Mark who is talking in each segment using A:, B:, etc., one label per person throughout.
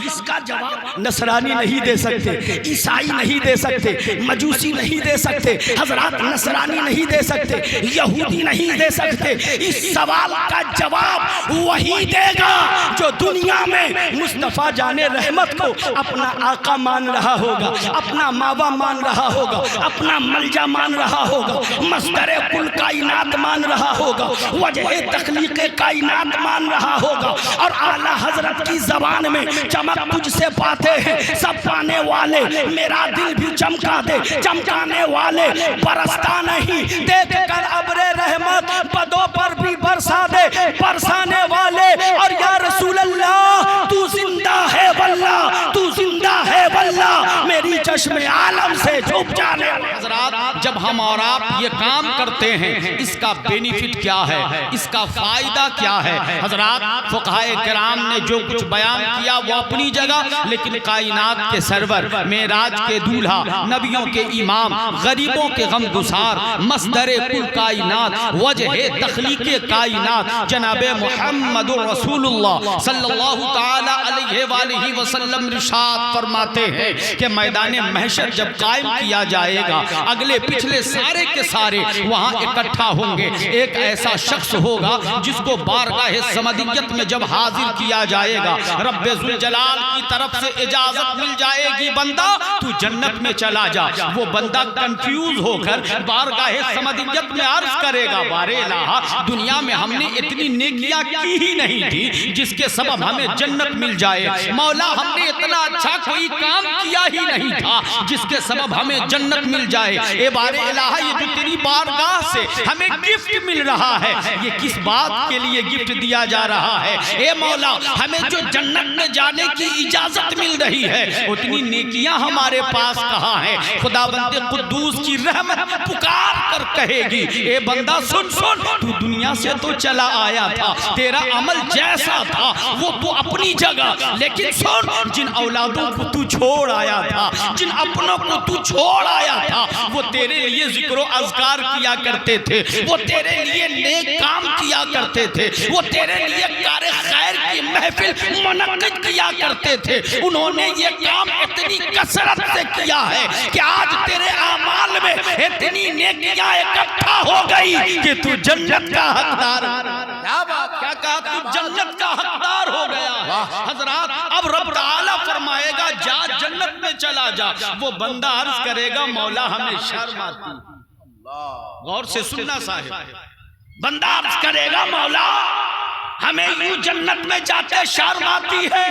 A: اس کا جواب نصرانی نہیں دے سکتے، عیسائی نہیں دے سکتے، مجوسی نہیں دے سکتے، حضرات نصرانی نہیں دے سکتے، یہودی نہیں دے سکتے۔ اس سوال کا جواب وہی دے گا جو دنیا میں مصطفیٰ جان رحمت کو اپنا آقا مان رہا ہوگا، اپنا ماوا مان رہا ہوگا، اپنا ملجا مان رہا ہوگا، مصدر کل کائنات مان رہا ہوگا، وجہ تخلیق کائنات مان رہا ہوگا، اور اعلیٰ حضرت کی زبان میں چمک تجھ سے پاتے ہیں سب پانے والے، میرا دل بھی چمکا دے چمکانے والے، برستا نہیں دیکھ کر ابر رحمت پدوں پر بھی برسا دے برسانے والے، اور یا رسول اللہ تو زندہ ہے واللہ تو زندہ ہے واللہ، میری چشم عالم سے چھپ جانے والے۔
B: حضرات جب ہم اور آپ یہ کام کرتے ہیں اس کا بینیفٹ کیا ہے، اس کا فائدہ کیا ہے؟ حضرات فقہائے کرام نے جو کچھ بیان کیا وہ اپنی جگہ، لیکن کائنات کے سرور، معراج کے دولہا، نبیوں کے امام، غریبوں کے غم گسار، مصدر کل کائنات، وجہ تخلیق کائنات جناب محمد رسول اللہ صلی اللہ تعالی علیہ وآلہ وسلم ارشاد فرماتے ہیں کہ میدان محشر جب قائم کیا جائے گا، اگلے پچھلے سارے کے سارے وہاں اکٹھا ہوں گے، ایک ایسا شخص ہوگا جس کو بارگاہ سمدیت میں جب حاضر کیا جائے گا، رب ذوالجلال کی طرف سے اجازت مل جائے گی بندہ تو جنت میں چلا جا۔ وہ بندہ کنفیوز ہو کر بارگاہ سمدیت میں عرض کرے گا، بار الہ دنیا میں ہم نے اتنی نیکیاں کی ہی نہیں تھی جس کے سبب ہمیں جنت مل جائے، مولا ہم نے اتنا اچھا کوئی کام کیا ہی نہیں تھا جس کے سبب ہمیں جنت مل جائے، اے بار الہ یہ جو تیری بارگاہ سے ہمیں گفٹ مل رہا ہے یہ کس بات کے لیے گفٹ دیا جا رہا ہے؟ اے مولا ہمیں جو جنت میں جانے کی اجازت مل رہی ہے اتنی نیکیاں ہمارے پاس کہاں ہیں؟ خداوند قدوس کی رحمت پکار کر کہے گی، اے بندہ سن سن، تو دنیا سے تو چلا آیا تھا، تیرا عمل جیسا تھا وہ تو اپنی جگہ، لیکن سن جن اولادوں کو تو چھوڑ آیا تھا، جن اپنوں کو تو چھوڑ آیا تھا، وہ تیرے لیے ذکر و اذکار کیا کرتے تھے، وہ تیرے لیے نیک کام کیا کرتے تھے، وہ تیرے لیے کار خیر کی محفل منعقد کیا کرتے تھے، انہوں نے یہ کام اتنی کثرت سے کیا ہے کہ آج تیرے اعمال میں اتنی نیکیاں اکٹھا ہو گئی کہ تو جنت کا حقدار، کیا کہا تو جنت کا حقدار ہو گیا۔ حضرات اب رب تعالیٰ فرمائے گا جا جنت میں چلا جا، وہ بندہ عرض کرے گا مولا ہمیں شرم آتی، غور سے سننا صاحب، بندہ عرض کرے گا مولا ہمیں یوں جنت میں جاتے شرم آتی ہے،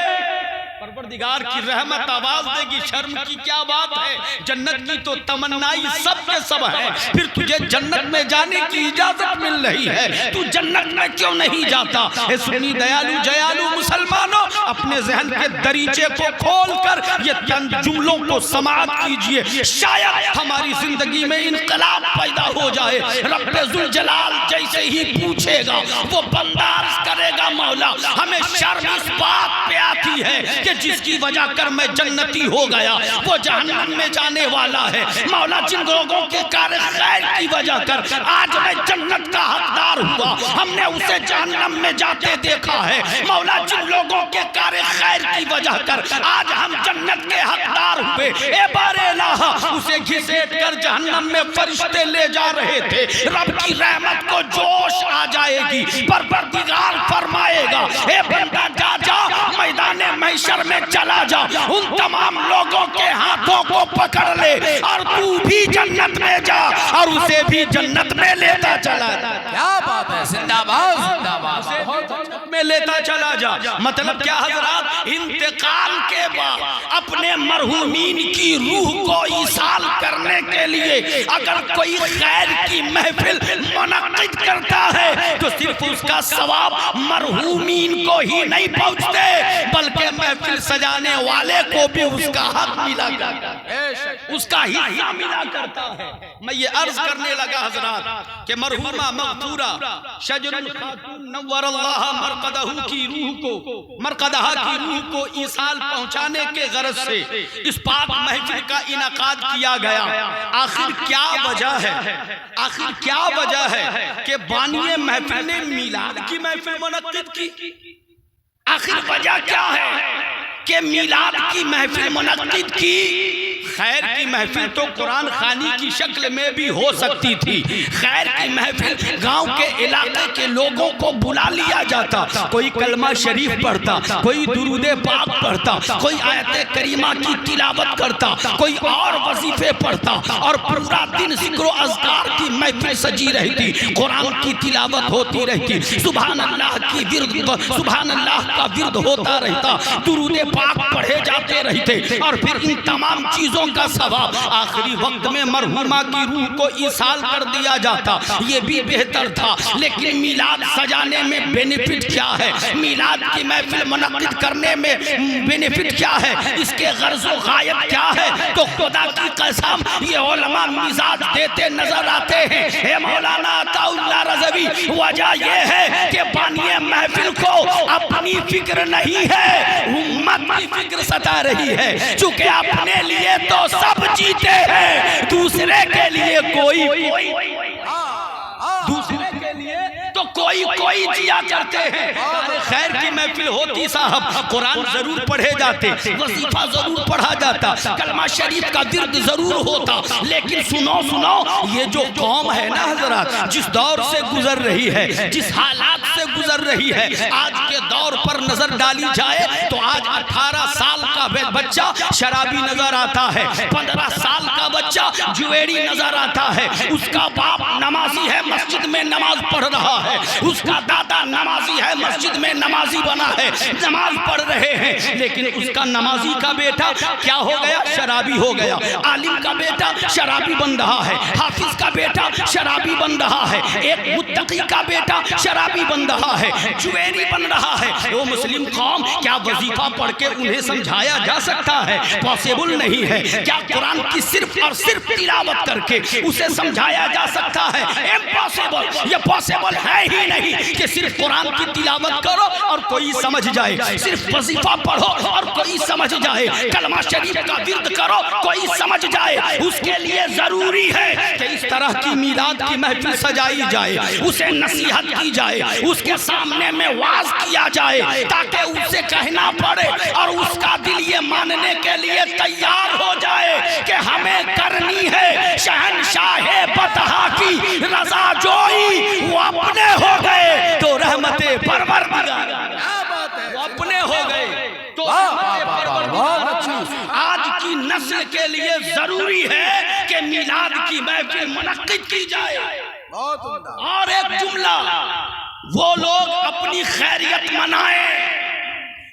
B: پروردگار کی رحمت آواز دے گی شرم کی کیا بات ہے، جنت کی تو تمنائی سب کے سب ہے، پھر تجھے جنت میں جانے کی اجازت مل رہی ہے تو جنت میں کیوں نہیں جاتا؟ اے سنی دیالو جیالو مسلمانوں اپنے ذہن کے دریچے کو کھول کر یہ چند جملوں کو سماعت کیجئے، شاید ہماری زندگی میں انقلاب پیدا ہو جائے۔ رب ذوالجلال جیسے ہی پوچھے گا وہ بندہ عرض کرے گا مولا ہمیں شرم اس بات پہ آتی ہے کہ جس کی وجہ کر میں جنتی ہو گیا وہ جہنم میں جانے والا ہے، مولا جن لوگوں کے کار خیر کی وجہ کر آج میں جنت کا حقدار ہوا ہم نے اسے جہنم میں جاتے دیکھا ہے، مولا جن لوگوں کے کار خیر کی وجہ کر آج ہم جنت کے حقدار ہوئے، اے بار الہ اسے گھسیٹ کر جہنم میں فرشتے لے جا رہے تھے، رب کی رحمت کو جوش آ جائے گی، پروردگار فرمائے گا اے بندہ جا جا میدان محشر میں چلا جا، ان تمام لوگوں کے ہاتھوں کو پکڑ لے اور تو بھی جنت میں جا اور اسے بھی جنت میں لیتا چلا جا۔
C: کیا بات ہے، زندہ باد زندہ باد
A: میں لیتا چلا جا۔ مطلب کیا حضرات؟ انتقال کے بعد اپنے مرحومین کی روح کو ایصال کرنے کے لیے اگر کوئی خیر کی محفل منعقد کرتا ہے تو صرف اس کا ثواب مرحومین کو ہی نہیں پہنچتے بلکہ محفل سجانے والے کو بھی اس کا حق ملا کرتا ہے، اس کا حصہ ملا کرتا ہے۔ میں یہ عرض کرنے لگا حضرات کہ مرحومہ مغفورہ شجر الخاتون نور اللہ مرقدہ کی روح کو ایصال پہنچانے کے غرض سے اس پاک محفل کا انعقاد کیا گیا۔ آخر کیا وجہ ہے کہ بانی محفل نے میلاد کی محفل منعقد کی؟ آخر وجہ کیا ہے کہ میلاد کی محفل منعقد کی.
B: خیر کی محفل تو قرآن خوانی کی شکل میں بھی ہو سکتی تھی.
A: خیر کی محفل گاؤں کے علاقے کے لوگوں کو بلا لیا جاتا,
B: کوئی کلمہ شریف پڑھتا, کوئی درود پاک پڑھتا,
A: کوئی آیت کریمہ کی تلاوت کرتا, کوئی اور وظیفے پڑھتا, اور پورا دن ذکر و اذکار کی محفل سجی رہتی, قرآن کی تلاوت ہوتی رہتی, سبحان اللہ کی ورد, سبحان اللہ کا ورد ہوتا رہتا, درود پاک پڑھے جاتے رہتے, اور پھر ان تمام چیزوں کا ثواب
B: آخری وقت میں مرحومہ کی روح کو ایصال کر دیا جاتا.
A: یہ بھی بہتر تھا. لیکن میلاد سجانے میں بینیفٹ کیا ہے, میلاد کی محفل منعقد کرنے میں بینیفٹ کیا ہے, اس کے غرض و غایت کیا ہے؟ تو خدا کی قسم یہ علماء مزاج دیتے نظر آتے ہیں. اے مولانا عطا اللہ رضوی, وجہ یہ ہے کہ بانی محفل کو اپنی فکر نہیں ہے, امت کی فکر ستا رہی ہے. چونکہ اپنے لیے تو سب جیتے ہیں, دوسرے کے لیے کوئی تو کوئی جیا کرتے ہیں.
B: خیر کی محفل ہوتی صاحب, قرآن ضرور پڑھے جاتے,
A: وظیفہ ضرور پڑھا جاتا, کلمہ شریف کا ورد ضرور ہوتا. لیکن سنو
B: یہ جو قوم ہے نا حضرات, جس دور سے گزر رہی ہے, جس حالات سے گزر رہی ہے, آج کے دور پر نظر ڈالی جائے تو آج 18 سال کا بچہ شرابی نظر آتا ہے,
A: 15 سال کا بچہ جویڑی نظر آتا ہے, اس کا باپ نمازی ہے, مسجد میں نماز پڑھ رہا ہے, اس کا دادا نمازی ہے, مسجد میں نمازی بنا ہے, نماز پڑھ رہے ہیں. لیکن اس کا نمازی کا بیٹا کیا ہو گیا؟ شرابی ہو گیا. عالم کا بیٹا شرابی بن رہا ہے, حافظ کا بیٹا شرابی بن رہا ہے, ایک متقی کا بیٹا شرابی بن رہا ہے, جویری بن رہا ہے.
B: وہ مسلم قوم, کیا وظیفہ پڑھ کے انہیں سمجھایا جا سکتا ہے؟ پاسبل نہیں ہے.
A: کیا قرآن کی صرف اور صرف تلاوت کر کے اسے سمجھایا جا سکتا ہے؟ امپاسبل. یہ پاسبل ہے ہی نہیں کہ صرف قرآن کی تلاوت کرو اور کوئی سمجھ جائے, صرف وظیفہ پڑھو اور کوئی سمجھ جائے, کلمہ شریف کا ورد کرو کوئی سمجھ جائے. اس کے لیے ضروری ہے کہ اس طرح کی میلاد کی محفل سجائی جائے, اسے نصیحت کی جائے, اس کے سامنے میں واعظ کیا جائے, تاکہ اسے کہنا پڑے اور اس کا دل یہ ماننے کے لیے تیار ہو جائے کہ ہمیں کرنی ہے شہنشاہ بطحا کی رضا جوئی. وہ اپنے ہو گئے تو رحمت پروردگار, وہ اپنے ہو گئے تو آج کی نسل کے لیے ضروری ہے کہ میلاد کی محفل منعقد کی جائے. اور ایک جملہ, وہ لوگ اپنی خیریت منائیں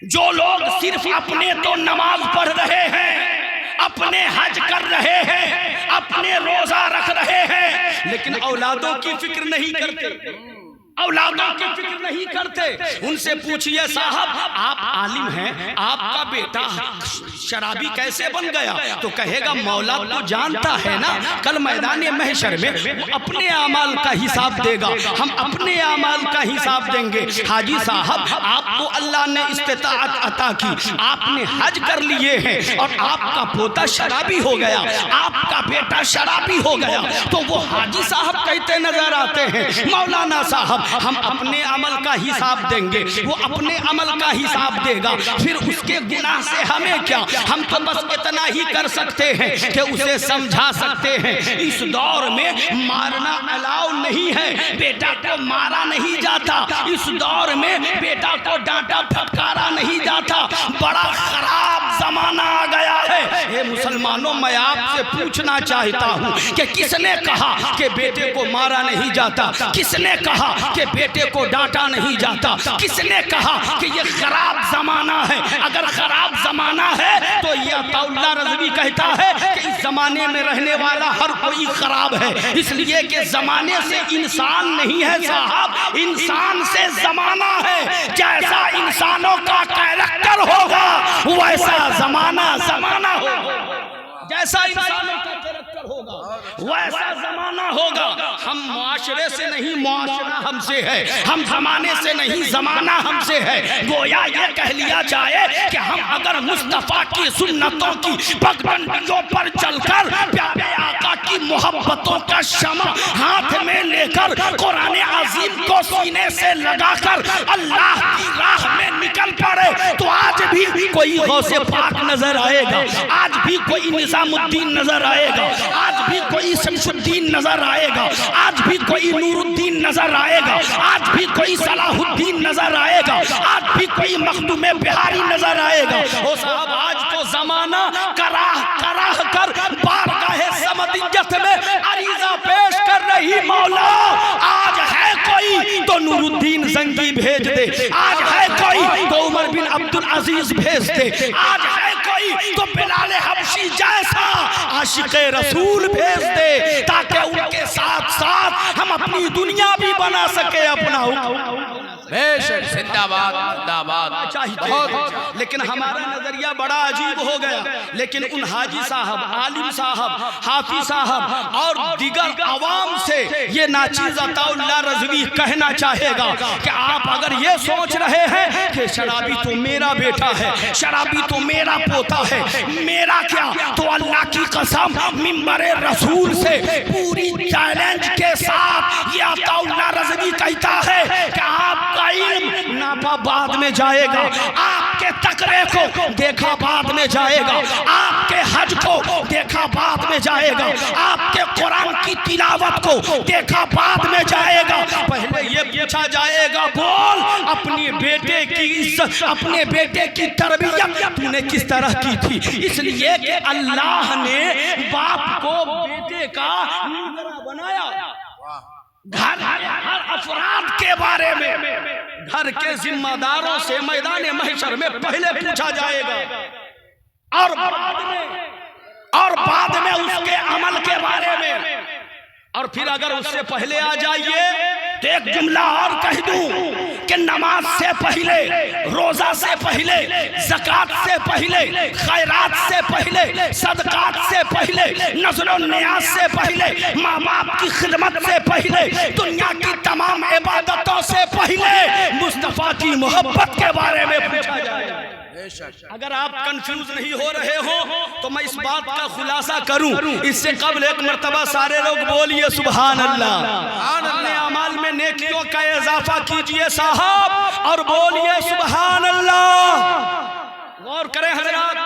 A: جو لوگ صرف اپنے تو نماز پڑھ رہے ہیں, اپنے حج کر رہے ہیں, اپنے روزہ رکھ رہے ہیں,
B: لیکن اولادوں کی فکر نہیں کرتے,
A: اولادوں کی فکر نہیں کرتے.
B: ان سے پوچھئے صاحب آپ عالم ہیں, آپ کا بیٹا شرابی کیسے بن گیا؟ تو کہے گا مولا تو جانتا ہے نا, کل میدان محشر میں وہ اپنے اعمال کا حساب دے گا, ہم اپنے اعمال کا حساب دیں گے. حاجی صاحب آپ کو اللہ نے استطاعت عطا کی, آپ نے حج کر لیے ہیں, اور آپ کا پوتا شرابی ہو گیا, آپ کا بیٹا شرابی ہو گیا, تو وہ حاجی صاحب کہتے نظر آتے ہیں مولانا صاحب ہم اپنے عمل کا حساب دیں گے, وہ اپنے عمل کا حساب دے گا, پھر اس کے گناہ سے ہمیں کیا؟ ہم تو بس اتنا ہی کر سکتے ہیں کہ اسے سمجھا سکتے ہیں. اس دور میں مارنا الاؤ نہیں ہے, بیٹا کو مارا نہیں جاتا, اس دور میں بیٹا کو ڈانٹا پھٹکارا نہیں جاتا. بڑا خراب زمانہ آ گیا ہے. اے مسلمانوں, میں آپ سے پوچھنا چاہتا ہوں کہ کس نے کہا کہ بیٹے کو مارا نہیں جاتا؟
A: کس نے کہا کہ بیٹے کو ڈانٹا نہیں جاتا؟ کس نے کہا کہ یہ خراب زمانہ ہے؟ اگر خراب زمانہ ہے تو یہ عطا اللہ رضوی کہتا ہے کہ اس زمانے میں رہنے والا ہر کوئی خراب ہے, اس لیے کہ زمانے سے انسان نہیں ہے صاحب, انسان سے زمانہ ہے. جیسا انسانوں کا کیریکٹر ہوگا ویسا زمانہ ہوگا, جیسا انسانوں کا کیریکٹر ہوگا ویسا زمانہ ہوگا. ہم معاشرے سے نہیں, معاشرہ ہم سے ہے, ہم زمانے سے نہیں, زمانہ ہم سے ہے. گویا یہ کہہ لیا جائے کہ ہم اگر مصطفیٰ کی سنتوں کی پگڈنڈیوں پر چل کر پیارے آقا کی محبتوں کا شمع ہاتھ میں لے کر قرآن عظیم کو سینے سے لگا کر اللہ کی راہ میں نکل پڑے تو آج بھی کوئی غوث پاک نظر آئے گا، آج بھی کوئی نظام الدین نظر آئے گا، آج بھی کوئی شمس الدین نظر آئے گا، آج بھی کوئی نور الدین نظر آئے گا، آج بھی کوئی صلاح الدین نظر آئے گا، آج بھی کوئی مخدوم بہاری نظر آئے گا۔ او صاحب آج تو زمانہ کراہ کراہ کر بارگاہ سمدیت میں عریضہ پیش کر رہی مولا، آج ہے کوئی تو نور الدین زنگی بھیج دے، آج ہے کوئی تو عمر بن عبدالعزیز بھیج دے، آج ہے کوئی تو بلال حبشی جیسا عاشق رسول بھیج دے، تاکہ ان کے ساتھ ساتھ ہم اپنی دنیا بھی بنا سکے اپنا حکم۔
C: بے شک زندہ باد زندہ باد
A: چاہیے، لیکن ہمارا نظریہ بڑا عجیب ہو گیا، لیکن ان حاجی صاحب، عالم صاحب، حافظ صاحب اور دیگر عوام سے یہ ناچیز عطا اللہ رضوی کہنا چاہے گا کہ آپ اگر یہ سوچ رہے ہیں کہ شرابی تو میرا بیٹا ہے، شرابی تو میرا پوتا ہے، میرا کیا، تو اللہ کی قسم منبر رسول سے پوری چیلنج کے ساتھ یہ عطا اللہ رضوی کہتا ہے کہ آپ کا علم ناپا بعد میں جائے گا، آپ کے تقرے کو دیکھا بعد میں جائے گا، آپ کے حج کو دیکھا بعد میں جائے گا، آپ کے قرآن کی تلاوت کو دیکھا بعد میں جائے گا، پہلے یہ پوچھا جائے گا بول اپنے بیٹے کی عزت، اپنے بیٹے کی تربیت تو نے کس طرح کی تھی، اس لیے کہ اللہ نے باپ کو بیٹے کا نگراں بنایا۔ گھر ہر افراد کے بارے میں، گھر کے ذمہ داروں سے میدان محشر میں پہلے پوچھا جائے گا، اور بعد میں اس کے عمل کے بارے میں، اور پھر اگر اس سے پہلے آ جائیے تو ایک جملہ اور کہہ دوں کہ نماز سے پہلے، روزہ سے پہلے، زکوٰۃ سے پہلے، خیرات سے پہلے، صدقات سے پہلے، نذر و نیاز سے پہلے، ماں باپ کی خدمت سے پہلے، دنیا کی تمام عبادتوں سے پہلے مصطفیٰ کی محبت کے بارے میں پوچھا جائے گا۔ اگر آپ کنفیوز نہیں ہو رہے ہو تو میں اس بات کا خلاصہ کروں، اس سے قبل ایک مرتبہ سارے لوگ بولیے سبحان اللہ، اپنے اعمال میں نیکیوں کا اضافہ کیجئے صاحب اور بولیے سبحان اللہ۔ غور کریں حضرات،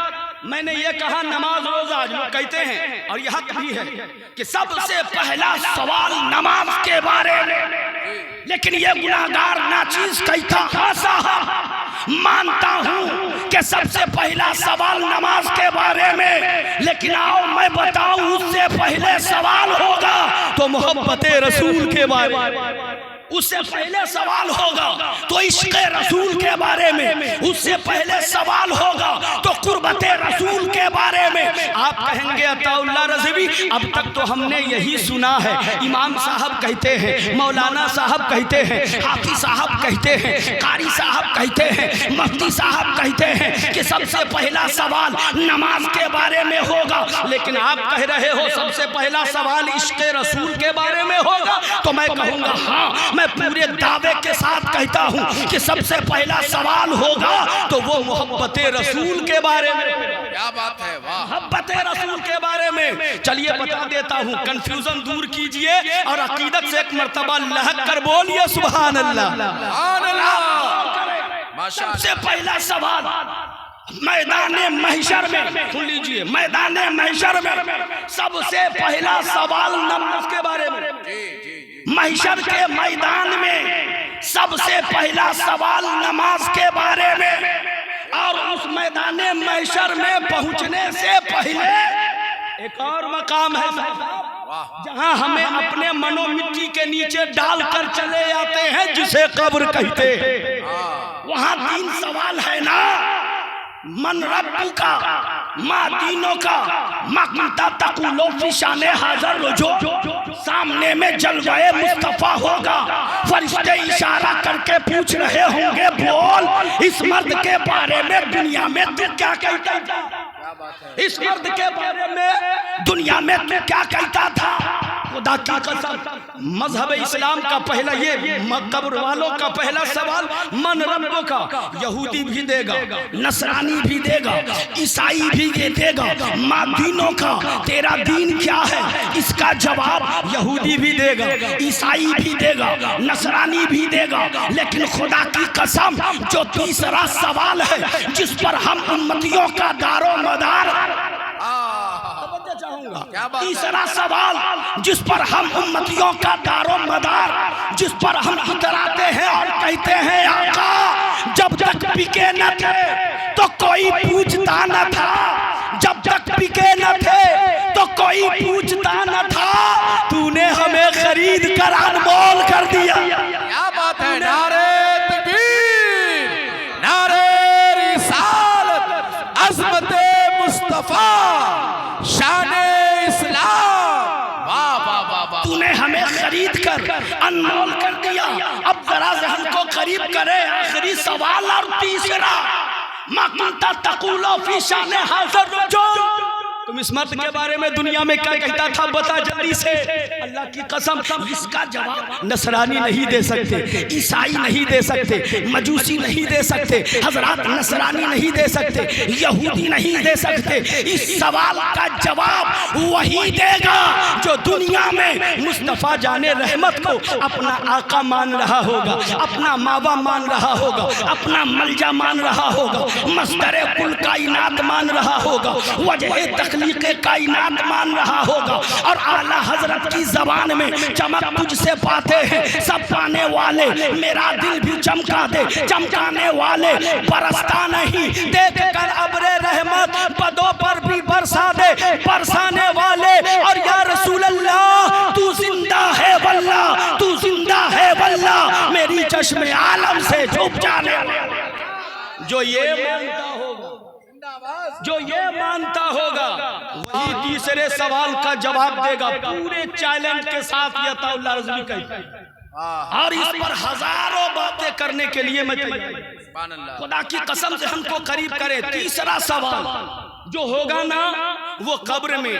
A: میں نے یہ کہا نماز روزہ جو کہتے ہیں، اور یہ حق بھی ہے کہ سب سے پہلا سوال نماز کے بارے میں، لیکن یہ گناہگار ناچیز کہتا ہاں صاحب مانتا ہوں کہ سب سے پہلا سوال نماز کے بارے میں، لیکن آؤ میں بتاؤں اس سے پہلے سوال ہوگا تو محبت رسول کے بارے میں، اس سے پہلے سوال ہوگا تو عشق رسول کے بارے میں، اس سے پہلے سوال ہوگا تو قربت رسول کے بارے میں۔ آپ کہیں گے عطا اللہ رضوی اب تک تو ہم نے یہی سنا ہے، امام صاحب کہتے ہیں، مولانا صاحب کہتے ہیں، حافظ صاحب کہتے ہیں، قاری صاحب کہتے ہیں، مفتی صاحب کہتے ہیں کہ سب سے پہلا سوال نماز کے بارے میں ہوگا، لیکن آپ کہہ رہے ہو سب سے پہلا سوال عشق رسول کے بارے میں ہوگا، تو میں کہوں گا ہاں، میں پورے دعوے کے ساتھ کہتا ہوں کہ سب سے پہلا سوال ہوگا تو وہ محبت رسول کے بارے میں۔
C: کیا بات ہے، واہ،
A: محبت رسول کے بارے میں۔ چلیے بتا دیتا ہوں، کنفیوژن دور کیجئے اور عقیدت سے ایک مرتبہ لہک کر بولیے سبحان اللہ۔
C: سبحان اللہ۔
A: سب سے پہلا سوال میدان محشر میں، سن لیجئے، میدان محشر میں سب سے پہلا سوال نماز کے بارے میں۔ محشر کے میدان میں سب سے پہلا سوال نماز کے بارے میں، اور اس میدان محشر میں پہنچنے سے پہلے ایک اور مقام ہے جہاں ہمیں اپنے منو مٹی کے نیچے ڈال کر چلے جاتے ہیں جسے قبر کہتے ہیں۔ وہاں تین سوال ہے نا، من ربو کا، ما دینوں کا، ما کنتا تقولو فی شان حاضر رجوع، سامنے میں جلوہ مصطفیٰ ہوگا، فرشتے اشارہ کر کے پوچھ رہے ہوں گے بول اس مرد کے بارے میں دنیا میں تو کیا کہتا تھا، اس مرد کے بارے میں دنیا میں تو کیا کہتا تھا، خدا کی قسم مذہب اسلام کا پہلا یہ قبر والوں کا پہلا سوال من رب کا، یہودی بھی دے گا، نصرانی بھی دے گا، عیسائی بھی دے گا، ماں دینوں کا تیرا دین کیا ہے، اس کا جواب یہودی بھی دے گا، عیسائی بھی دے گا، نصرانی بھی دے گا، لیکن خدا کی قسم جو تیسرا سوال ہے جس پر ہم امتیوں کا دار و مدار، تیسرا سوال جس پر ہم امتیوں کا دار و مدار، جس پر ہم اتراتے ہیں اور کہتے ہیں آقا جب تک بکے نہ تھے تو کوئی پوچھتا نہ تھا، جب تک بکے نہ تھے تو کوئی پوچھتا نہ تھا، تو نے ہمیں خرید کر انمول کر دیا۔
C: کیا بات ہے، نعرہ تکبیر، نعرہ رسالت، عظمت مصطفیٰ، شان اسلام، واہ واہ واہ واہ،
A: تو نے ہمیں خرید کر انمول کر دیا۔ اب ذرا ذہن کو قریب کرے، آخری سوال اور تیسرا، ما کنتا تقولو فی شان حاضر رجل، تم اس مرد کے بارے میں دنیا میں کیا کہتا تھا بتا جلدی سے۔ اللہ کی قسم اس کا جواب نصرانی نہیں دے سکتے، عیسائی نہیں دے سکتے، مجوسی نہیں دے سکتے، حضرات نصرانی نہیں دے سکتے، یہودی نہیں دے سکتے۔ اس سوال کا جواب وہی دے گا جو دنیا میں مصطفیٰ جان رحمت کو اپنا آقا مان رہا ہوگا، اپنا ماوا مان رہا ہوگا، اپنا ملجا مان رہا ہوگا، مصدر کل کائنات مان رہا ہوگا، وجہ تخلیق کائنات مان رہا ہوگا، اور اعلیٰ حضرت کی زبان میں چمک تجھ سے پاتے ہیں سب پانے والے، میرا دل بھی چمکا دے چمکانے والے، برستا نہیں دیکھ کر ابر رحمت بدوں پر بھی برسا دے برسانے والے، اور یا رسول اللہ تو زندہ ہے واللہ، تو زندہ ہے واللہ، میری چشم عالم سے چھپ جانے والے۔ جو یہ مانتا ہوگا، جو یہ مانتا ہوگا وہی تیسرے سوال کا جواب دے گا پورے چیلنج کے ساتھ۔ یہ عطا اللہ رضوی کہتا ہے، اور اس پر ہزاروں باتیں کرنے کے لیے میں تیار۔ خدا کی قسم سے ہم کو قریب کرے۔ تیسرا سوال جو ہوگا نا وہ قبر میں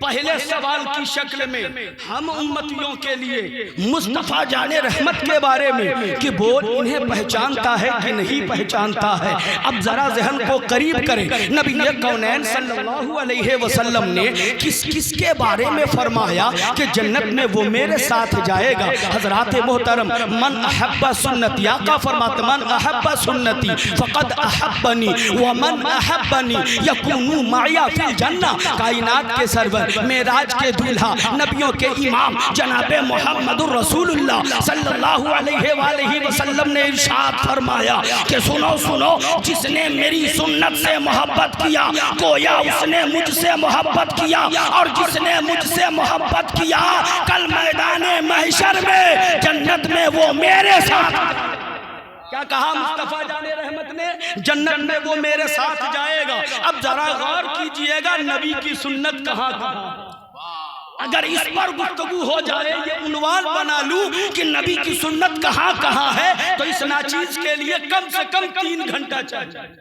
A: پہلے سوال کی شکل میں ہم امتیوں کے لیے مصطفیٰ جان رحمت کے بارے میں کہ وہ انہیں پہچانتا ہے کہ نہیں پہچانتا ہے۔ اب ذرا ذہن کو قریب کریں، نبی کونین صلی اللہ علیہ وسلم نے کس کس کے بارے میں فرمایا کہ جنت میں وہ میرے ساتھ جائے گا؟ حضرات محترم، من احب سنتی، آقا فرماتے من احب سنتی فقد احبنی ومن احبنی یکون معی فی الجنہ۔ کائنات کے سرور، معراج کے دولہا، نبیوں کے امام جناب محمد الرسول اللہ صلی اللہ علیہ وآلہ وسلم نے ارشاد فرمایا کہ سنو سنو، جس نے میری سنت سے محبت کیا گویا اس نے مجھ سے محبت کیا، اور جس نے مجھ سے محبت کیا کل میدان محشر میں جنت میں وہ میرے ساتھ۔ کیا کہا مصطفیٰ جان رحمت نے؟ جنت میں وہ میرے ساتھ جائے گا۔ اب ذرا غور کیجئے گا نبی کی سنت کہاں کہاں۔ اگر اس پر گفتگو ہو جائے، یہ عنوان بنا لوں کہ نبی کی سنت کہاں کہاں ہے، تو اس ناچیز کے لیے کم سے کم 3 گھنٹہ چاہیے،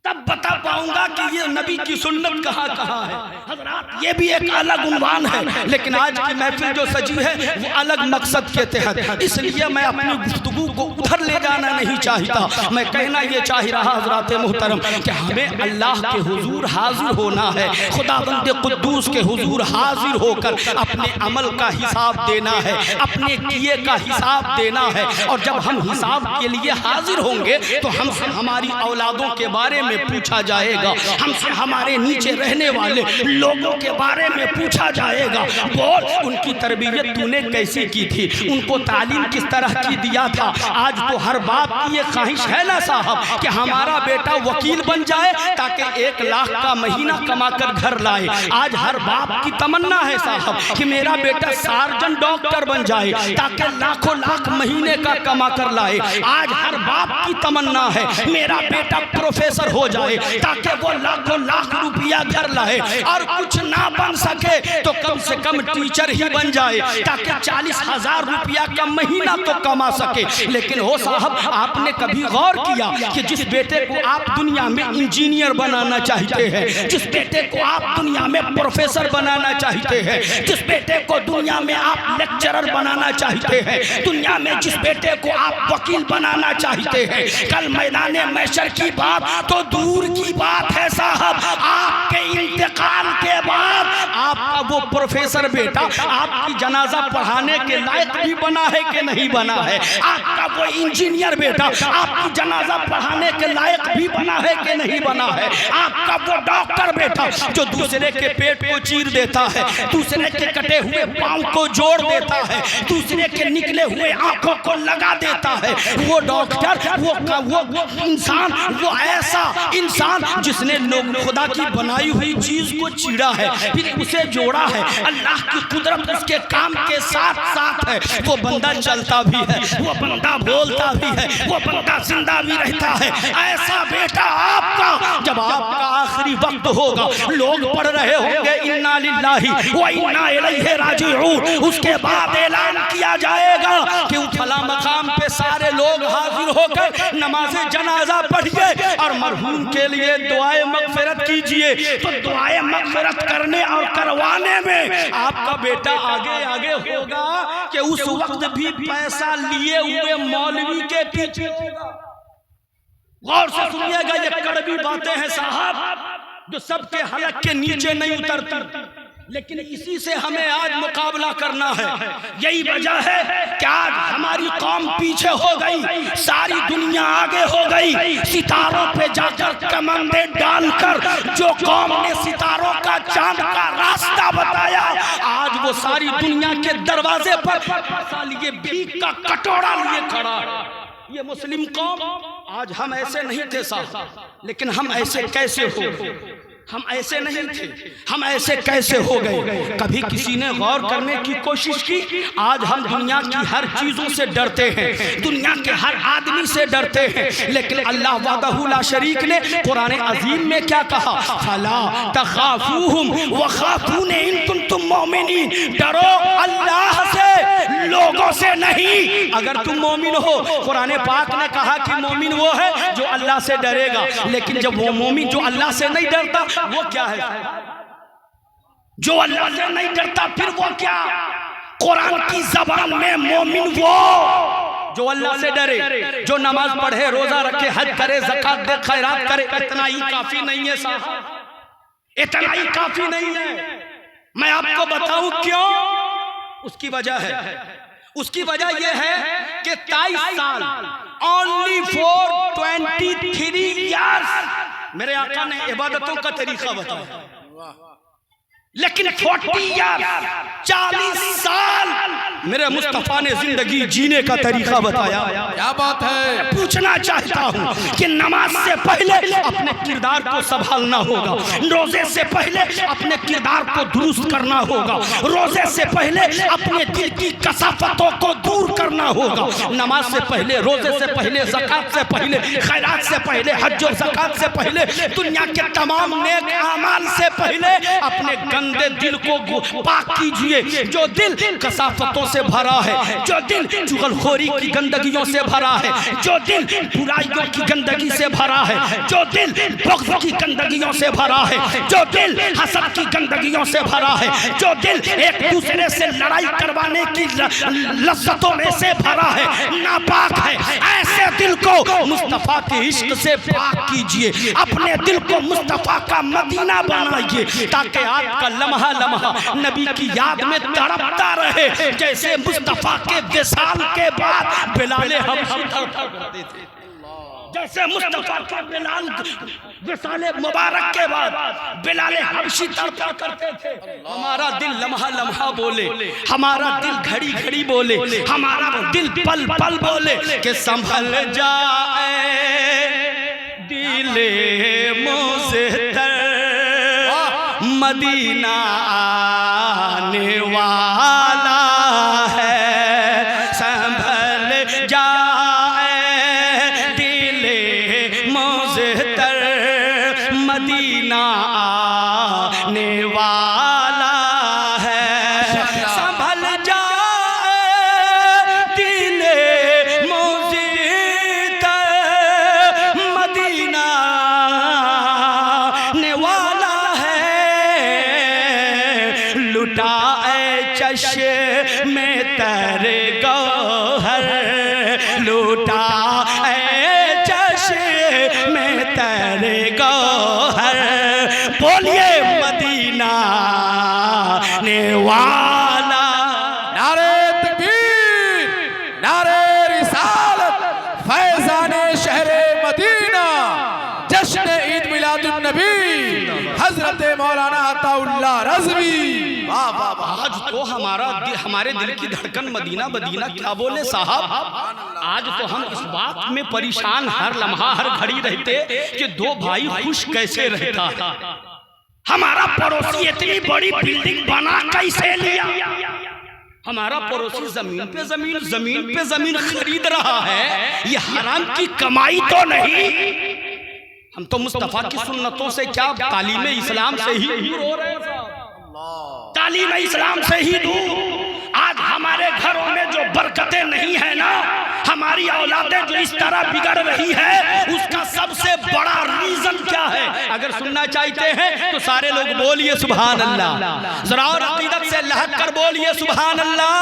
A: تب بتا پاؤں گا کہ یہ نبی کی سنت کہاں کہاں ہے۔ حضرات یہ بھی ایک الگ عنوان ہے، لیکن آج کی محفل جو سجی ہے وہ الگ مقصد کے تحت، اس لیے میں اپنی گفتگو کو ادھر لے جانا نہیں چاہتا۔ میں کہنا یہ چاہ رہا حضرات محترم کہ ہمیں اللہ کے حضور حاضر ہونا ہے، خداوند قدوس کے حضور حاضر ہو کر اپنے عمل کا حساب دینا ہے، اپنے کیے کا حساب دینا ہے، اور جب ہم حساب کے لیے حاضر ہوں گے تو ہم سے ہماری اولادوں کے بارے میں پوچھا جائے گا، ہم سے ہمارے نیچے رہنے والے لوگوں کے بارے میں پوچھا جائے گا، بول ان کی تربیت تو نے کیسی کی تھی، ان کو تعلیم کس طرح کی دیا تھا۔ آج تو ہر باپ کی یہ خواہش ہے نا صاحب کہ ہمارا بیٹا وکیل بن جائے تاکہ 1 لاکھ کا مہینہ کما کر گھر لائے۔ آج ہر باپ کی تمنا ہے صاحب کہ میرا بیٹا سارجن ڈاکٹر بن جائے تاکہ لاکھوں لاکھ مہینے کا کما کر لائے۔ آج ہر باپ کی تمنا ہے میرا بیٹا پروفیسر ہو جائے تاکہ وہ لاکھوں لاکھ روپیہ گھر لائے اور کچھ نہ بن سکے تو کم سے کم ٹیچر ہی بن جائے تاکہ 40,000 روپیہ کا مہینہ تو کما سکے. لیکن ہو صاحب آپ نے کبھی غور کیا کہ جس بیٹے کو آپ دنیا میں انجینئر بنانا چاہتے ہیں, جس بیٹے کو آپ دنیا میں پروفیسر بنانا چاہتے ہیں, جس بیٹے کو دنیا میں آپ لیکچرر بنانا چاہتے ہیں, دنیا میں جس بیٹے کو آپ وکیل بنانا چاہتے ہیں, کل میدان محشر کی بات تو دور کی بات ہے صاحب, آپ کے انتقال کے بعد آپ کا وہ پروفیسر بیٹا آپ کی جنازہ پڑھانے کے لائق بھی بنا ہے کہ نہیں بنا ہے, آپ کا وہ انجینئر بیٹا آپ کی جنازہ پڑھانے کے لائق بھی بنا ہے کہ نہیں بنا ہے, آپ کا وہ ڈاکٹر بیٹا جو دوسرے کے پیٹ کو چیر دیتا ہے, دوسرے کے کٹے ہوئے پاؤں کو جوڑ دیتا ہے, دوسرے کے نکلے ہوئے آنکھوں کو لگا دیتا ہے, وہ ڈاکٹر وہ انسان, وہ ایسا انسان جس نے لوگ خدا کی بنائی ہوئی چیز کو چیڑا ہے پھر اسے جوڑا ہے, اللہ کی قدرت اس کے کام کے ساتھ ساتھ ہے, وہ بندہ چلتا بھی ہے, وہ بندہ بولتا بھی ہے, وہ بندہ زندہ بھی رہتا ہے. ایسا بیٹا آپ کا جب آپ کا آخری وقت ہوگا لوگ پڑھ رہے ہوں گے انا للہ و انا الیہ راجعون, اس کے بعد اعلان کیا جائے گا کہ فلاں مقام پہ سارے لوگ حاضر ہو کر نماز جنازہ پڑھیے اور مرحوم کے لیے دعائے مغفرت کیجئے. تو دعائے مغفرت کرنے اور کروانے میں آپ کا بیٹا آگے آگے ہوگا کہ اس وقت بھی پیسہ لیے ہوئے مولوی کے پیچھے ہوگا. غور سے سنیے گا, یہ کڑوی باتیں ہیں صاحب جو سب کے حلق کے نیچے نہیں اترتی, لیکن اسی سے ہمیں آج مقابلہ کرنا ہے. یہی وجہ ہے کہ آج ہماری قوم پیچھے ہو گئی, ساری دنیا آگے ہو گئی. ستاروں پہ جا کر کمندے ڈال کر جو قوم نے ستاروں کا چاند کا راستہ بتایا, آج وہ ساری دنیا کے دروازے پر پیسہ لیے بھیک کا کٹورا لیے کھڑا ہے. یہ مسلم قوم, آج ہم ایسے نہیں تھے صاحب, لیکن ہم ایسے کیسے ہو گئے؟ ہم ایسے نہیں تھے, ہم ایسے کیسے ہو گئے؟ کبھی کسی نے غور کرنے کی کوشش کی؟ آج ہم دنیا کی ہر چیزوں سے ڈرتے ہیں, دنیا کے ہر آدمی سے ڈرتے ہیں, لیکن اللہ وحدہ لا شریک نے قرآن عظیم میں کیا کہا؟ فَلَا تَخَافُوهُمْ وَخَافُونِ إِن كُنتُم مُؤْمِنِينَ, ڈرو اللہ سے, لوگوں سے نہیں. اگر تم مومن ہو, قرآن پاک نے کہا کہ مومن وہ ہے جو اللہ سے ڈرے گا, لیکن جب وہ مومن جو اللہ سے نہیں ڈرتا وہ کیا ہے؟ جو اللہ سے نہیں ڈرتا پھر وہ کیا؟ قرآن کی زبان میں مومن وہ جو اللہ سے ڈرے, جو نماز پڑھے, روزہ رکھے, حج کرے, زکات دے, خیرات کرے. اتنا ہی کافی نہیں ہے صاحب, اتنا ہی کافی نہیں ہے. میں آپ کو بتاؤں کیوں. اس کی وجہ ہے, اس کی وجہ یہ ہے کہ 23 سال only for 23 years میرے آقا نے عبادتوں کا طریقہ بتایا, لیکن 40 سال میرے مصطفیٰ نے زندگی جینے کا طریقہ بتایا.
C: کیا بات ہے.
A: پوچھنا چاہتا ہوں کہ نماز سے پہلے اپنے کردار کو سنبھالنا ہوگا, روزے سے پہلے اپنے کردار کو درست کرنا ہوگا, روزے سے پہلے اپنے دل کی کثافتوں کو دور کرنا ہوگا, نماز سے پہلے, روزے سے پہلے, زکات سے پہلے, خیرات سے پہلے, حج و زکات سے پہلے, دنیا کے تمام نیک اعمال سے پہلے اپنے گندے دل کو پاک کیجئے. جو دل کثافتوں سے بھرا ہے, جو دل چغلخوری کی گندگیوں سے بھرا ہے, جو دل برائیوں کی گندگی سے بھرا ہے, جو دل بغض کی گندگیوں سے بھرا ہے, جو دل حسد کی گندگیوں سے بھرا ہے, جو دل ایک دوسرے سے لڑائی کروانے کی لذتوں میں سے بھرا ہے, ناپاک ہے, ایسے دل کو مصطفیٰ کے عشق سے پاک کیجئے. اپنے دل کو مصطفیٰ کا مدینہ بنائیے تاکہ آپ کا لمحہ نبی کی یاد میں تڑپتا رہے, جیسے مصطفیٰ کے وصال کے بعد بلال حبشی تڑپا کرتے تھے, جیسے مصطفیٰ کے بلال وصال مبارک کے بعد بلال حبشی تڑپا کرتے تھے. ہمارا دل لمحہ لمحہ بولے, ہمارا دل گھڑی گھڑی بولے, ہمارا دل پل پل بولے کہ سنبھل جائے دل مزتر مدینہ آنے والا ہے, سنبھل جائے دل مزتر مدینہ آنے والا ہے، سنبھل جائے دل موزید مدینہ آنے والا ہے، لٹائے چشم تر گوہر، لٹائے چشم تر گوہر، بولیے مدینہ آنے والا۔
C: نعرہ تکبیر، نعرہ رسالت، فیضان شہر مدینہ، جشن عید میلاد النبی، حضرت مولانا عطا اللہ رضوی۔
A: آج تو ہمارے دل کی دھڑکن مدینہ مدینہ کیا بولے صاحب، آج تو ہم اس بات میں پریشان ہر لمحہ ہر گھڑی رہتے کہ دو بھائی خوش کیسے رہتا، ہمارا پڑوسی اتنی بڑی بلڈنگ بنا کیسے لیا، ہمارا پڑوسی زمین پہ زمین زمین پہ زمین خرید رہا ہے، یہ حرام کی کمائی تو نہیں۔ ہم تو مصطفیٰ کی سنتوں سے کیا تعلیم اسلام سے ہی دور ہو رہے ہیں، تعلیم اسلام سے ہی دور۔ آج ہمارے گھروں میں جو برکتیں نہیں ہیں نا، ہماری اولادیں جو اس طرح بگڑ رہی ہے، اس کا سب سے بڑا ریزن کیا ہے؟ اگر سننا چاہتے ہیں تو سارے لوگ بولیے سبحان اللہ، ذرا اور عقیدت سے لہک کر بولیے سبحان اللہ۔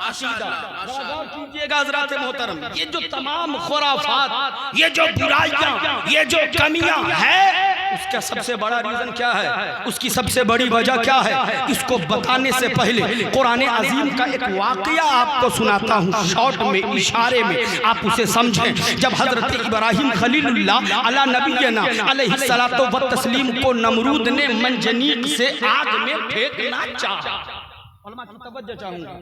A: غور کیجئے گا حضرات محترم، یہ جو تمام خرافات، یہ جو برائیاں، یہ جو کمیاں ہیں، اس کا سب سے بڑا ریزن کیا ہے، اس کی سب سے بڑی وجہ کیا ہے؟ اس کو بتانے سے پہلے قرآن عظیم کا ایک واقعہ آپ کو سناتا ہوں، شارٹ میں، اشارے میں، آپ اسے سمجھیں۔ جب حضرت ابراہیم خلیل اللہ علی نبینا علیہ الصلاۃ والتسلیم کو نمرود نے منجنیق سے آگ میں پھینکنا چاہا، علماء کی توجہ چاہوں گا،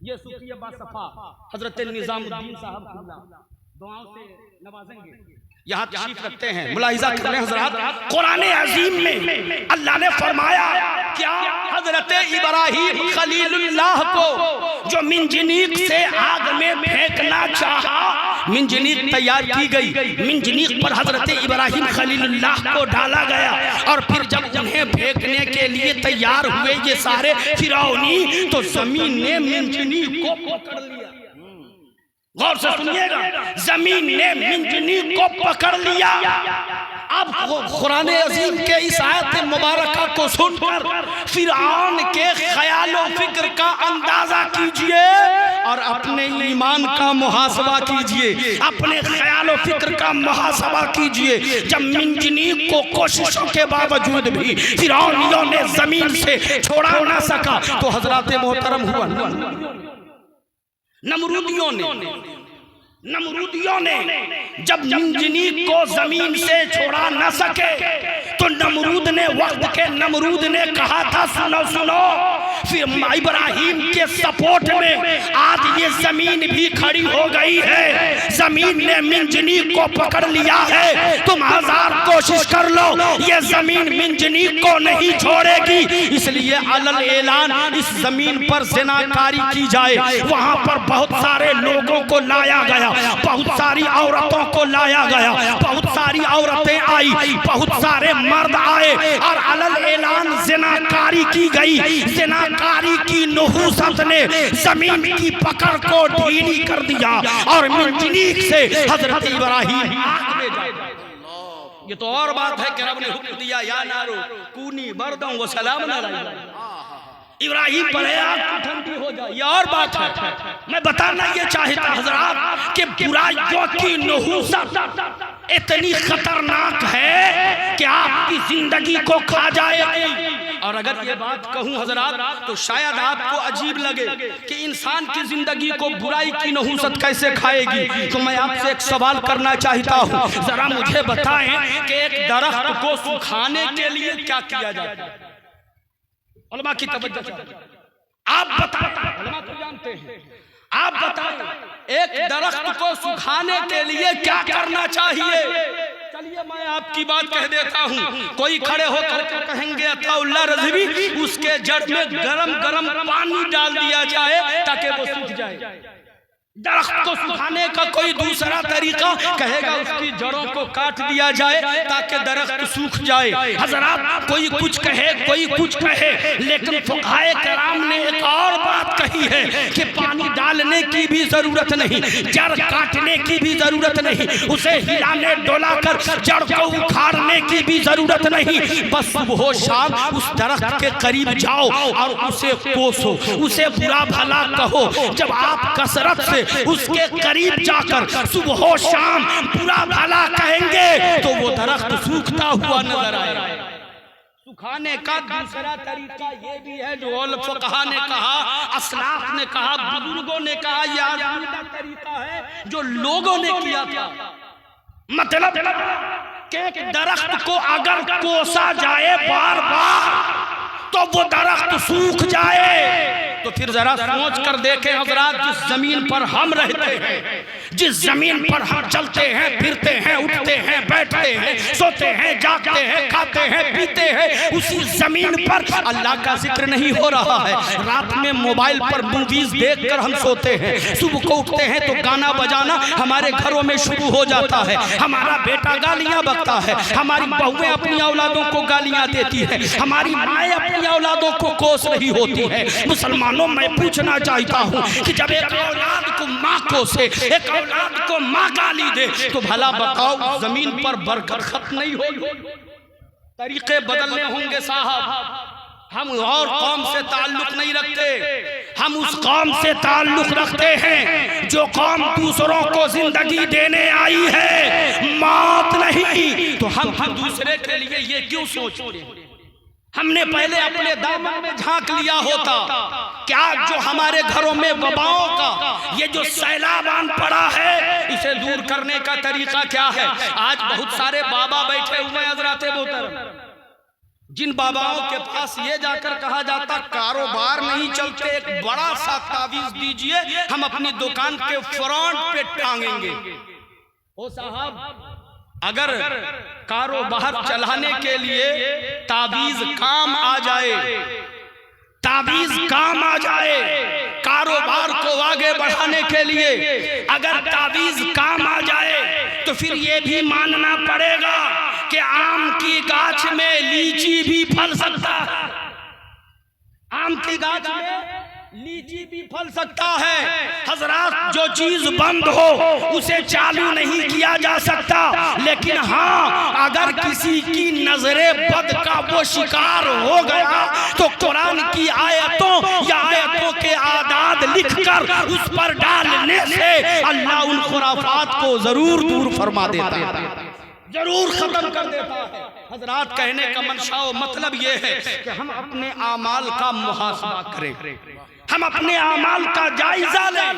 A: یہ صوفی باصفا حضرت نظام الدین صاحب دعاؤں سے نوازیں گے، یہاں تشریف رکھتے ہیں، ملاحظہ کر لیں حضرات، قرآن عظیم میں اللہ نے فرمایا کیا؟ حضرت ابراہیم خلیل اللہ کو جو منجنیق سے آگ میں پھینکنا چاہا، منجنیق تیار کی گئی، منجنیق پر حضرت ابراہیم خلیل اللہ کو ڈالا گیا، اور پھر جب انہیں پھینکنے کے لیے تیار ہوئے یہ سارے فرعونی، تو زمین نے منجنیق کو پکڑ لیا۔ غور سے سنیے گا، زمین نے منجنیق کو پکڑ لیا۔ اب قرآن عظیم کے اس آیت مبارکہ کو سن کر فرعون کے خیال و فکر کا اندازہ کیجئے اور اپنے ایمان کا محاسبہ کیجئے، اپنے خیال و فکر کا محاسبہ کیجئے۔ جب منجنیق کو کوششوں کے باوجود بھی فرعونیوں نے زمین سے چھوڑا نہ سکا، تو حضرات محترم ہوا نمرودیوں نے جب منجنیق کو زمین سے چھوڑا نہ سکے، تو نمرود نے وقت کے نمرود نے کہا تھا سنو، پھر ابراہیم کے سپورٹ میں آج یہ زمین بھی کھڑی ہو گئی ہے، زمین نے منجنیق کو پکڑ لیا ہے، تم ہزار کوشش کر لو یہ زمین منجنیق کو نہیں چھوڑے گی، اس لیے علل اعلان اس زمین پر زناکاری کی جائے۔ وہاں پر بہت سارے لوگوں کو لایا گیا، بہت ساری عورتوں کو لایا گیا، بہت ساری عورتیں آئی، بہت سارے مرد آئے، اور علل اعلان زناکاری کی گئی۔ زناکاری کی نحوست نے زمین کی پکڑ کو ڈھیلی کر دیا، اور منجنیق سے حضرت ابراہیم آگ میں جائے۔ یہ تو اور بات ہے کہ رب نے حکم دیا یا نارو کونی بردوں و سلام علیکم، ابراہیم پر آگ کی ٹھنڈی ہو جائے، یہ اور بات ہے۔ میں بتانا یہ چاہتا حضرات کہ برائیوں کی نحوست اتنی خطرناک ہے کہ آپ کی زندگی کو کھا جائے گی۔ اور اگر یہ بات کہوں حضرات تو شاید آپ کو عجیب لگے کہ انسان کی زندگی کو برائی کی نحوست کیسے کھائے گی، تو میں آپ سے ایک سوال کرنا چاہتا ہوں، ذرا مجھے بتائیں کہ ایک درخت کو سکھانے کے لیے کیا کیا جاتا ہے؟ علماء کی توجہ چاہتے ہیں، آپ بتائیں، علماء تو جانتے ہیں، آپ بتائیں ایک درخت کو سکھانے کے لیے کیا کرنا چاہیے؟ چلیے میں آپ کی بات کہہ دیتا ہوں، کوئی کھڑے ہو کر کہیں گے عطا اللہ رضوی اس کے جڑ میں گرم گرم پانی ڈال دیا جائے تاکہ وہ سوکھ جائے۔ درخت کو سکھانے کا کوئی دوسرا طریقہ کہے گا اس کی جڑوں کو کاٹ دیا جائے تاکہ درخت سوکھ جائے۔ حضرات کوئی کچھ کہے کوئی کچھ کہے، لیکن فقہائے کرام نے ایک اور بات کہی ہے کہ پانی ڈالنے کی بھی ضرورت نہیں، جڑ کاٹنے کی بھی ضرورت نہیں، اسے ہلانے ڈولا کر جڑ کو اکھاڑنے کی بھی ضرورت نہیں، بس صبح و شام اس درخت کے قریب جاؤ اور اسے کوسو، اسے برا بھلا کہو۔ جب آپ کثرت سے اس کے قریب جا کر صبح و شام برا بھلا کہیں گے تو وہ درخت سوکھتا ہوا نظر آئے گا۔ سکھانے کا دوسرا طریقہ یہ بھی ہے جو فقہا نے کہا، اسلاف نے کہا، بزرگوں نے کہا، یہ آزمودہ طریقہ ہے جو لوگوں نے کیا تھا۔ مطلب کہ ایک درخت کو اگر کوسا جائے بار بار تو وہ درخت سوکھ جائے۔ تو پھر ذرا سوچ کر دیکھیں حضرات، جس زمین پر ہم رہتے ہیں، جس زمین پر ہم چلتے ہیں، پھرتے ہیں، اٹھتے ہیں، بیٹھتے ہیں، سوتے ہیں، جاگتے ہیں، کھاتے ہیں، پیتے ہیں، اسی زمین پر اللہ کا ذکر نہیں ہو رہا ہے۔ رات میں موبائل پر موویز دیکھ کر ہم سوتے ہیں، صبح کو اٹھتے ہیں تو گانا بجانا ہمارے گھروں میں شروع ہو جاتا ہے، ہمارا بیٹا گالیاں بکتا ہے، ہماری بہویں اپنی اولادوں کو گالیاں دیتی ہے، ہماری مائیں اپنی اولادوں کو کوس رہی ہوتی ہے۔ مسلمانوں میں پوچھنا چاہتا ہوں کہ جب ایک اولاد کو ماں کوسے، ایک اولاد کو ماں گالی دے تو بھلا بتاؤ زمین پر برکت ختم نہیں ہوگی؟ طریقے بدلنے ہوں گے صاحب۔ ہم اور قوم سے تعلق نہیں رکھتے، ہم اس قوم سے تعلق رکھتے ہیں جو قوم دوسروں کو زندگی دینے آئی ہے، موت نہیں۔ تو ہم دوسرے کے لیے یہ کیوں سوچتے ہیں؟ ہم نے پہلے اپنے دامن میں جھانک لیا ہوتا کہ آج جو ہمارے گھروں میں وباؤں کا یہ جو سیلاب آن پڑا ہے، اسے دور کرنے کا طریقہ کیا ہے؟ آج بہت سارے بابا بیٹھے ہوئے حضرات محترم، جن باباؤں کے پاس یہ جا کر کہا جاتا کاروبار نہیں چلتے، ایک بڑا سا تعویذ دیجئے ہم اپنی دکان کے فرنٹ پہ ٹانگیں گے۔ او صاحب، اگر کاروبار چلانے کے لیے تعویذ کام آ جائے، تعویذ کام آ جائے، کاروبار کو آگے بڑھانے کے لیے اگر تعویذ کام آ جائے تو پھر یہ بھی ماننا پڑے گا کہ آم کی گاچھ میں لیچی بھی پھل سکتا ہے، آم کی گاچھ میں لیچی بھی پھل سکتا ہے۔ حضرات، جو چیز بند ہو اسے چالو نہیں کیا جا سکتا، لیکن ہاں اگر کسی کی نظر بد کا وہ شکار ہو گیا تو قرآن کی آیتوں یا آیتوں کے اعداد لکھ کر اس پر ڈالنے سے اللہ ان خرافات کو ضرور دور فرما دیتا ہے، ضرور ختم کر دیتا ہے۔ حضرات، کہنے کا منشا و مطلب یہ ہے کہ ہم اپنے اعمال کا محاسبہ کریں، ہم اپنے اعمال کا جائزہ لیں۔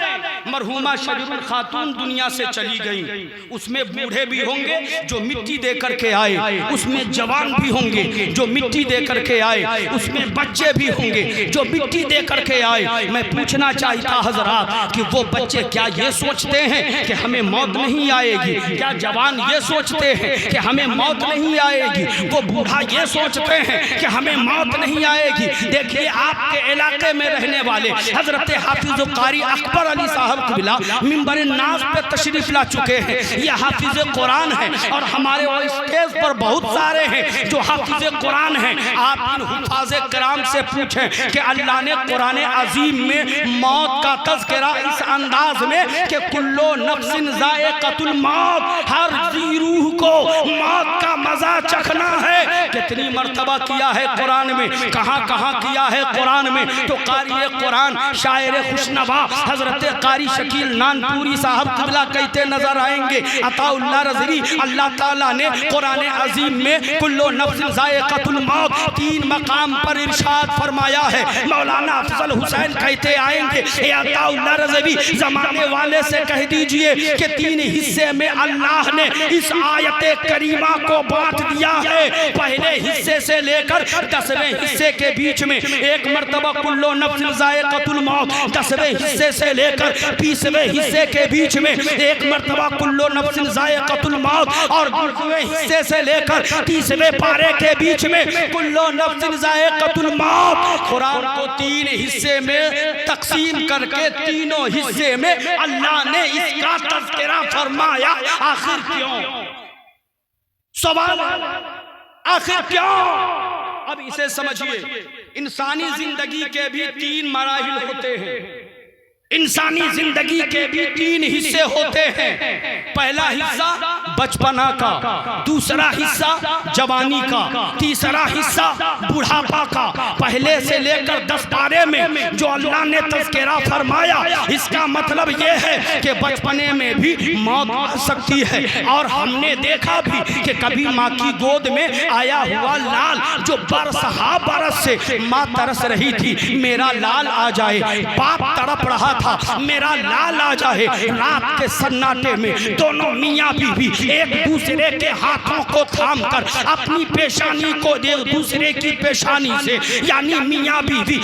A: مرحومہ شجر الخاتون دنیا سے چلی گئیں، اس میں بوڑھے بھی ہوں گے جو مٹی دے کر کے آئے، اس میں جوان بھی ہوں گے جو مٹی دے کر کے آئے، اس میں بچے بھی ہوں گے جو مٹی دے کر کے آئے۔ میں پوچھنا چاہتا حضرات کہ وہ بچے کیا یہ سوچتے ہیں کہ ہمیں موت نہیں آئے گی؟ کیا جوان یہ سوچتے ہیں کہ ہمیں موت نہیں آئے گی؟ وہ بوڑھا یہ سوچتے ہیں کہ ہمیں موت نہیں آئے گی؟ دیکھیے، آپ کے علاقے میں رہنے والے حضرت حافظ قاری اکبر علی صاحب قبلہ منبر ناز پہ تشریف لا چکے ہیں۔ یہ حافظ قرآن ہیں اور ہمارے وہ اسٹیج پر بہت سارے ہیں جو حافظ قرآن ہیں۔ آپ ان حفاظ کرام سے پوچھیں کہ اللہ نے قرآن عظیم میں موت کا تذکرہ اس انداز میں کہ کلو نفس ذائقۃ الموت، ہر ذی روح کو موت کا مزہ چکھنا ہے، کتنی مرتبہ کیا ہے قرآن میں، کہاں کہاں کیا ہے قرآن میں؟ تو قاری قرآن، شاعر خوشنوا حضرت قاری شکیل نانپوری صاحب قبلہ کہتے نظر آئیں گے۔ عطا اللہ رضوی، اللہ تعالیٰ نے قرآن عظیم میں کلو نفس ذائقۃ الموت 3 مقام پر ارشاد فرمایا ہے۔ مولانا افضل حسین کہتے آئیں گے، اے عطا اللہ رضوی، زمانے والے سے کہہ دیجئے کہ 3 حصے میں اللہ نے اس آیت کریمہ کو بانٹ دیا ہے۔ پہلے پہلے حصے سے لے کر 10ویں حصے کے بیچ میں ایک مرتبہ کلو نفس ذائقۃ الموت، 10ویں حصے سے لے کر 20ویں حصے کے بیچ میں ایک مرتبہ کلو نفس ذائقۃ الموت، اور 20ویں حصے سے لے کر 30ویں پارے کے بیچ میں کلو نفس ذائقۃ الموت۔ قرآن کو 3 حصے میں تقسیم کر کے تینوں حصے میں اللہ نے اس کا تذکرہ فرمایا۔ آخر کیوں؟ سوال آخر کیوں؟ اب اسے سمجھیے، انسانی زندگی کے بھی 3 مراحل ہوتے ہیں، انسانی زندگی کے بھی 3 حصے ہوتے ہیں۔ پہلا حصہ بچپنا کا، دوسرا حصہ جوانی کا، تیسرا حصہ بڑھاپا کا۔ پہلے سے لے کر 10 پارے میں جو اللہ نے تذکرہ فرمایا، اس کا مطلب یہ ہے کہ بچپنے میں بھی موت آ سکتی ہے، اور ہم نے دیکھا بھی کہ کبھی ماں کی گود میں آیا ہوا لال جو برسہا برس سے ماں ترس رہی تھی، میرا لال آ جائے، باپ تڑپ رہا تھا، میرا لال آ جائے۔ رات کے سناٹے میں دونوں میاں بیوی ایک دوسرے کے ہاتھوں کو تھام کر اپنی پیشانی کو ایک دوسرے کی پیشانی سے، یعنی میاں بیوی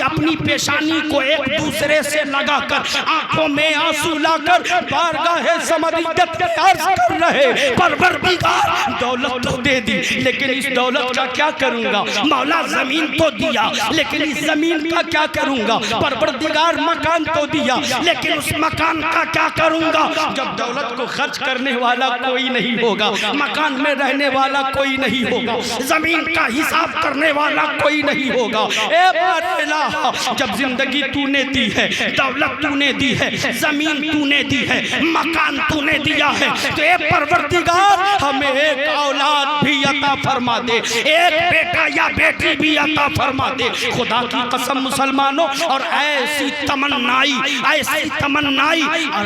A: اپنی پیشانی کو ایک دوسرے سے لگا کر آنکھوں میں آنسو لا کر بارگاہ سمدیت کے عرض کر رہے، پروردگار دولت تو دے دی، لیکن اس دولت کا کیا کروں گا؟ مولا زمین تو دیا، لیکن اس زمین کا کیا کروں گا؟ پروردگار مکان تو دیا، لیکن اس مکان کا کیا کروں گا؟ جب دولت کو خرچ کرنے والا کوئی نہیں ہوگا، مکان میں رہنے والا کوئی نہیں ہوگا، زمین کا حساب کرنے والا کوئی نہیں ہوگا، اے بارے الہ، جب زندگی تو نے دی ہے، دولت تو نے دی ہے، زمین تو نے دی ہے، مکان تو نے دیا ہے، تو اے پروردگار ہمیں ایک اولاد بھی عطا فرما دے، ایک بیٹا یا بیٹی بھی عطا فرما دے۔ خدا کی قسم مسلمانوں، اور ایسی تمنائی اور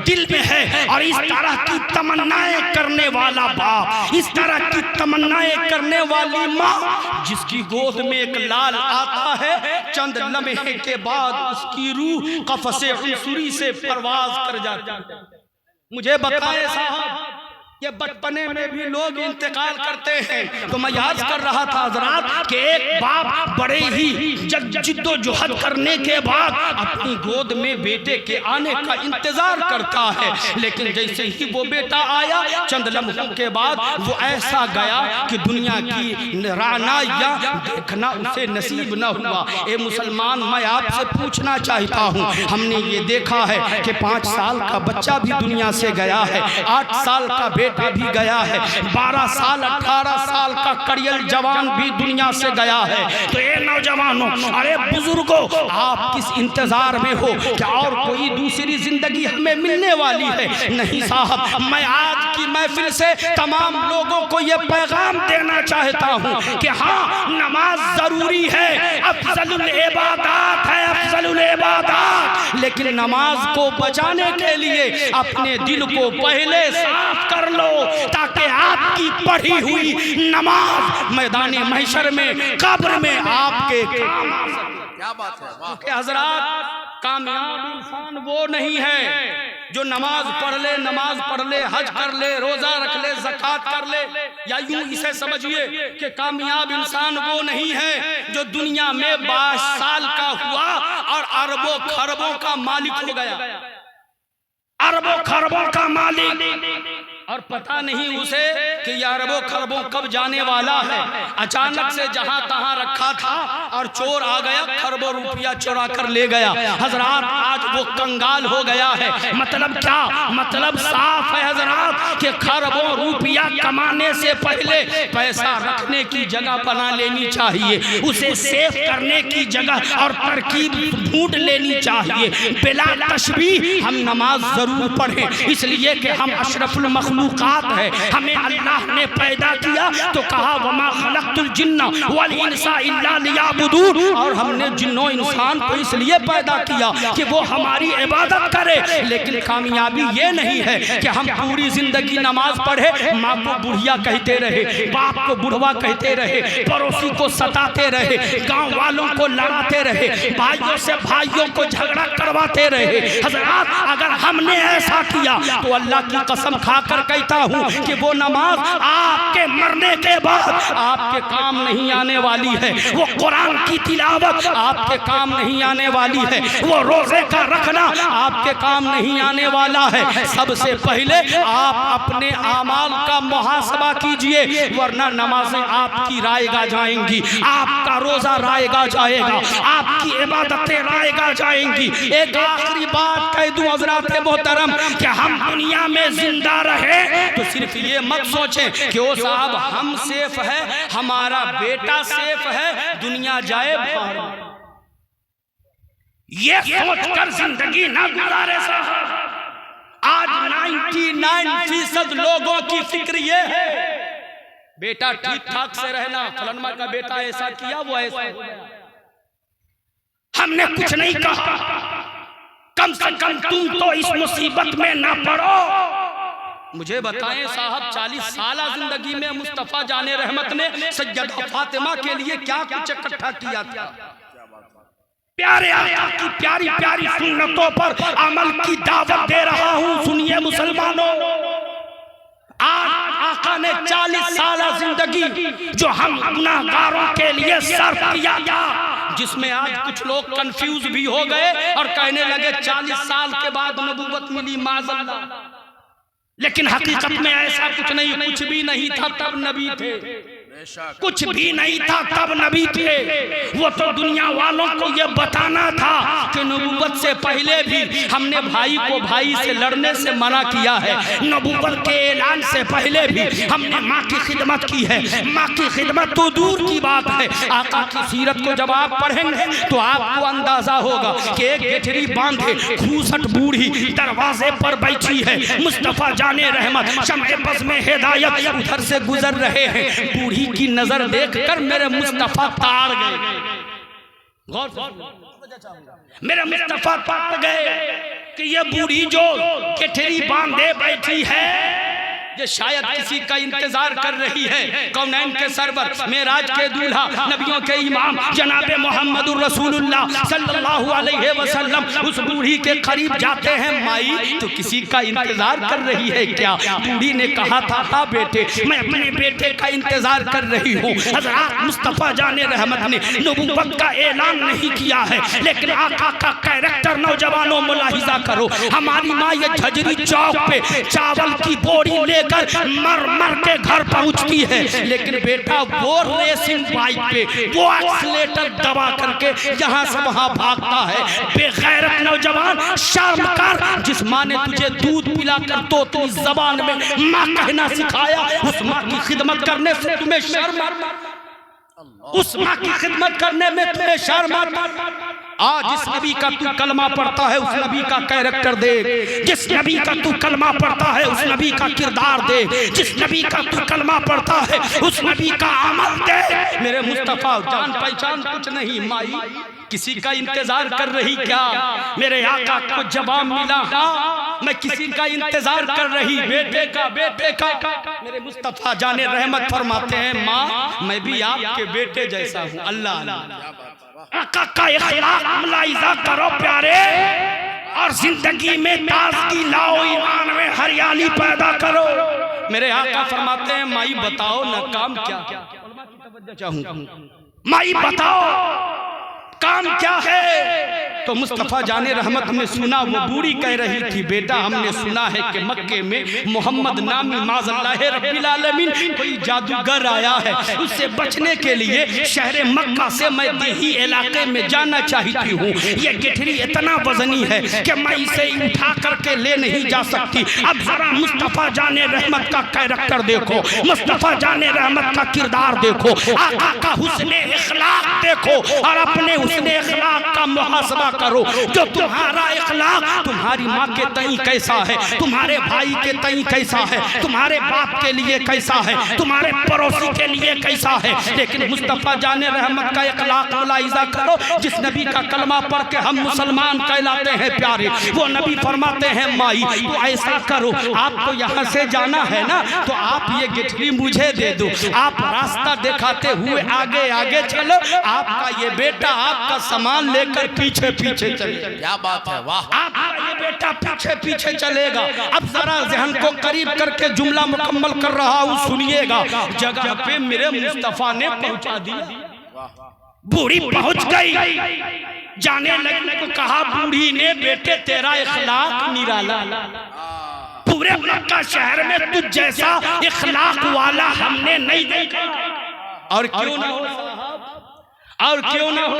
A: دل میں ہے، اور اس طرح کی تمنائیں کرنے والا باپ، اس طرح کی تمنائیں کرنے والی ماں، جس کی گود میں ایک لال آتا ہے، چند لمحے کے بعد اس کی روح قفس عنصری سے پرواز کر جاتی ہے۔ مجھے بتائے صاحب، یہ بچپنے میں بھی لوگ انتقال کرتے ہیں، تو میں یاد کر رہا تھا حضرات کہ ایک باپ بڑے ہی جد و جہد کرنے کے بعد اپنی گود میں بیٹے کے آنے کا انتظار کرتا ہے، لیکن جیسے ہی وہ بیٹا آیا، چند لمحوں کے بعد وہ ایسا گیا کہ دنیا کی رعنائیاں دیکھنا اسے نصیب نہ ہوا۔ اے مسلمان، میں آپ سے پوچھنا چاہتا ہوں، ہم نے یہ دیکھا ہے کہ 5 سال کا بچہ بھی دنیا سے گیا ہے، 8 سال کا بیٹا بھی گیا ہے، 12 سال 18 سال کا کڑیل جوان بھی دنیا سے گیا ہے۔ تو اے نوجوانوں، ارے بزرگوں، آپ کس انتظار میں ہو کہ اور کوئی دوسری زندگی ہمیں ملنے والی ہے؟ نہیں صاحب، میں آج کی محفل سے تمام لوگوں کو یہ پیغام دینا چاہتا ہوں کہ ہاں، نماز ضروری ہے، افضل العبادات ہے، افضل العبادات، لیکن نماز کو بچانے کے لیے اپنے دل کو پہلے صاف کر لو، تاکہ آپ کی پڑھی ہوئی نماز میدان محشر میں، قبر میں آپ کے کام آ سکے۔
C: کیا بات ہے؟
A: کہ حضرات، کامیاب انسان وہ نہیں ہے جو نماز پڑھ لے، حج کر لے، روزہ رکھ لے، زکوٰۃ کر لے، یا یوں اسے سمجھیے کہ کامیاب انسان وہ نہیں ہے جو دنیا میں 22 سال کا ہوا اور اربوں خربوں کا مالک ہو گیا، اربوں خربوں کا مالک، اور پتہ نہیں اسے کہ یہ اربوں خربوں کب جانے والا ہے۔ اچانک سے جہاں تہاں رکھا تھا اور چور آ گیا، خربوں روپیہ چورا کر لے گیا۔ حضرات، آج وہ کنگال ہو گیا ہے۔ مطلب کیا؟ مطلب صاف ہے حضرات کہ خربوں روپیہ کمانے سے پہلے پیسہ رکھنے کی جگہ بنا لینی چاہیے، اسے سیف کرنے کی جگہ اور ترکیب ڈھونڈ لینی چاہیے۔ بلا تشبیہ ہم نماز ضرور پڑھیں، اس لیے کہ ہم اشرف المخلوقات ہے، ہمیں اللہ نے پیدا کیا تو کہا وما خلقت الجن والانس الا لیعبدون، اور ہم نے جنوں انسان کو اس لیے پیدا کیا کہ وہ ہماری عبادت کرے۔ لیکن کامیابی یہ نہیں ہے کہ ہم پوری زندگی نماز پڑھے، ماں کو بڑھیا کہتے رہے، باپ کو بڑھوا کہتے رہے، پڑوسی کو ستاتے رہے، گاؤں والوں کو لڑاتے رہے، بھائیوں سے بھائیوں کو جھگڑا کرواتے رہے۔ حضرات، اگر ہم نے ایسا کیا تو اللہ کی قسم کھا کر کہتا ہوں کہ وہ نماز آپ کے مرنے کے بعد آپ کے کام نہیں آنے والی ہے، وہ قرآن کی تلاوت آپ کے کام نہیں آنے والی ہے، وہ روزے کا رکھنا آپ کے کام نہیں آنے والا ہے۔ سب سے پہلے آپ اپنے اعمال کا محاسبہ کیجئے، ورنہ نمازیں آپ کی رائے گا جائیں گی، آپ کا روزہ رائے گا جائے گا، آپ کی عبادتیں رائے گا جائیں گی۔ ایک آخری بات کہہ دوں حضرات محترم کہ ہم دنیا میں زندہ رہے تو صرف یہ مت سوچیں کہ او صاحب ہم سیف ہے، ہمارا بیٹا سیف ہے، دنیا جائے باہر، یہ سوچ کر زندگی نہ گزارے صاحب۔ آج 99% لوگوں کی فکر یہ ہے بیٹا ٹھیک ٹھاک سے رہنا، فلانما کا بیٹا ایسا کیا وہ ایسا ہوا، ہم نے کچھ نہیں کہا، کم سے کم تم تو اس مصیبت میں نہ پڑو۔ مجھے بتائیں صاحب 40 سالہ زندگی میں مصطفیٰ جان رحمت نے سیدہ فاطمہ کے لیے کیا کچھ اکٹھا کیا تھا؟ پیارے آقا کی پیاری پیاری سنتوں پر عمل کی دعوت دے رہا ہوں، سنیے مسلمانوں۔ آج آقا نے 40 سالہ زندگی جو ہم گناہگاروں کے لیے صرف کیا تھا، جس میں آج کچھ لوگ کنفیوز بھی ہو گئے اور کہنے لگے 40 سال کے بعد نبوت ملی معاذ اللہ، لیکن حقیقت میں ایسا کچھ نہیں، کچھ بھی نہیں تھا تب نبی تھے، کچھ بھی نہیں تھا تب نبی تھے۔ وہ تو دنیا والوں کو یہ بتانا تھا کہ نبوت سے پہلے بھی ہم نے بھائی کو بھائی سے لڑنے سے منع کیا ہے، نبوت کے اعلان سے پہلے بھی ہم نے ماں کی خدمت کی ہے، ماں کی خدمت تو دور کی بات ہے۔ آقا کی سیرت کو جب آپ پڑھیں گے تو آپ کو اندازہ ہوگا کہ ایک گٹھری باندھے کھوسٹ بوڑھی دروازے پر بیٹھی ہے، مصطفیٰ جان رحمت شمع بز میں ہدایت ادھر سے گزر رہے ہیں، بوڑھی کی نظر دیکھ کر میرے مصطفیٰ تاڑ گئے، میرے مصطفیٰ تاڑ گئے کہ یہ بوڑھی جو گٹھری باندھے بیٹھی ہے یہ شاید کسی کا انتظار کر رہی ہے۔ کونین کے سرور، معراج کے دولہا، نبیوں کے امام جناب محمد الرسول اللہ صلی اللہ علیہ وسلم اس بوڑھی کے قریب جاتے ہیں، مائی تو کسی کا انتظار کر رہی ہے کیا؟ بوڑھی نے کہا تھا ہاں بیٹے میں اپنے بیٹے کا انتظار کر رہی ہوں۔ حضرات مصطفیٰ جان رحمت نے نبوت کا اعلان نہیں کیا ہے، لیکن آقا کا کیریکٹر نوجوانوں ملاحظہ کرو۔ ہماری ماں یہ جھجری چوک پہ چاول کی بوری لے کر مر کے گھر پہنچتی ہے، لیکن بیٹا وہ ریسنگ بائک پہ وہ ایکسلیٹر دبا کر کے یہاں سے وہاں بھاگتا ہے۔ بے غیرت نوجوان، شرم کر، جس ماں نے تجھے دودھ پلا کر توتی زبان میں ماں کہنا سکھایا، اس ماں کی خدمت کرنے سے تمہیں شرم آتا؟ اس ماں کی خدمت کرنے میں تمہیں شرم آتا؟ آج جس نبی کا تو کلمہ پڑھتا ہے اس نبی کا کیریکٹر دیکھ، جس نبی کا تو کلمہ پڑھتا ہے اس نبی کا کردار دیکھ، جس نبی کا تو کلمہ پڑھتا ہے اس نبی کا عمل دیکھ۔ میرے مصطفیٰ جان پہچان کچھ نہیں، مائی کسی کا انتظار کر رہی کیا؟ میرے آقا کو جواب ملا ہاں میں کسی کا انتظار کر رہی، بیٹے کا بیٹے کا۔ میرے مصطفیٰ جان رحمت فرماتے ہیں ماں میں بھی آپ کے بیٹے جیسا ہوں۔ اللہ آقا کا اخلاق ملاحظہ کرو پیارے، اور زندگی میں تازگی لاؤ، ایمان میں ہریالی پیدا کرو۔ میرے آقا فرماتے ہیں مائی بتاؤ نا کام کیا؟ مائی بتاؤ کام کیا ہے؟ تو مصطفیٰ جان رحمت نے سنا، وہ بوڑھی کہہ رہی تھی بیٹا ہم نے سنا ہے کہ مکے میں محمد نامی معاذ اللہ رب العالمین کوئی جادوگر آیا ہے، اس سے بچنے کے لیے شہر مکہ سے میں دیہی علاقے میں جانا چاہتی ہوں، یہ گٹھری اتنا وزنی ہے کہ میں اسے اٹھا کر کے لے نہیں جا سکتی۔ اب ذرا مصطفیٰ جان رحمت کا کیریکٹر دیکھو، مصطفیٰ جان رحمت کا کردار دیکھو، آقا کا حسن اخلاق دیکھو، اور اپنے حسن اخلاق کا محاسبہ کرو۔ جو تمہارا اخلاق تمہاری ماں کے تئیں کیسا ہے، تمہارے بھائی کے تئیں کیسا ہے، تمہارے باپ کے لیے کیسا ہے، تمہارے پڑوسی کے لیے کیسا ہے، لیکن مصطفیٰ جان رحمت کا اخلاق ملاحظہ کرو۔ جس نبی کا کلمہ پڑھ کے ہم مسلمان کہلاتے ہیں پیارے، وہ نبی فرماتے ہیں مائی تو ایسا کرو، آپ کو یہاں سے جانا ہے نا تو آپ یہ گٹھری مجھے دے دو، آپ راستہ دکھاتے ہوئے آگے آگے چلو،
B: آپ کا یہ بیٹا آپ کا سامان لے کر پیچھے پیچھے چلے گا.
C: کیا بات ہے، واہ.
B: آپ کا یہ بیٹا پیچھے پیچھے چلے گا. اب ذرا ذہن کو قریب کر کے جملہ مکمل کر رہا ہوں، سنیے گا. جگہ پہ میرے مصطفیٰ نے پہنچا دیا.
A: بوڑھی پہنچ گئی، جانے لگنے کو کہا بوڑھی نے بیٹے تیرا اخلاق نرالا، پورے مکہ شہر میں تجھ جیسا اخلاق والا ہم نے نہیں دیکھا.
B: اور کیوں نہ ہو صاحب، اور کیوں نہ ہو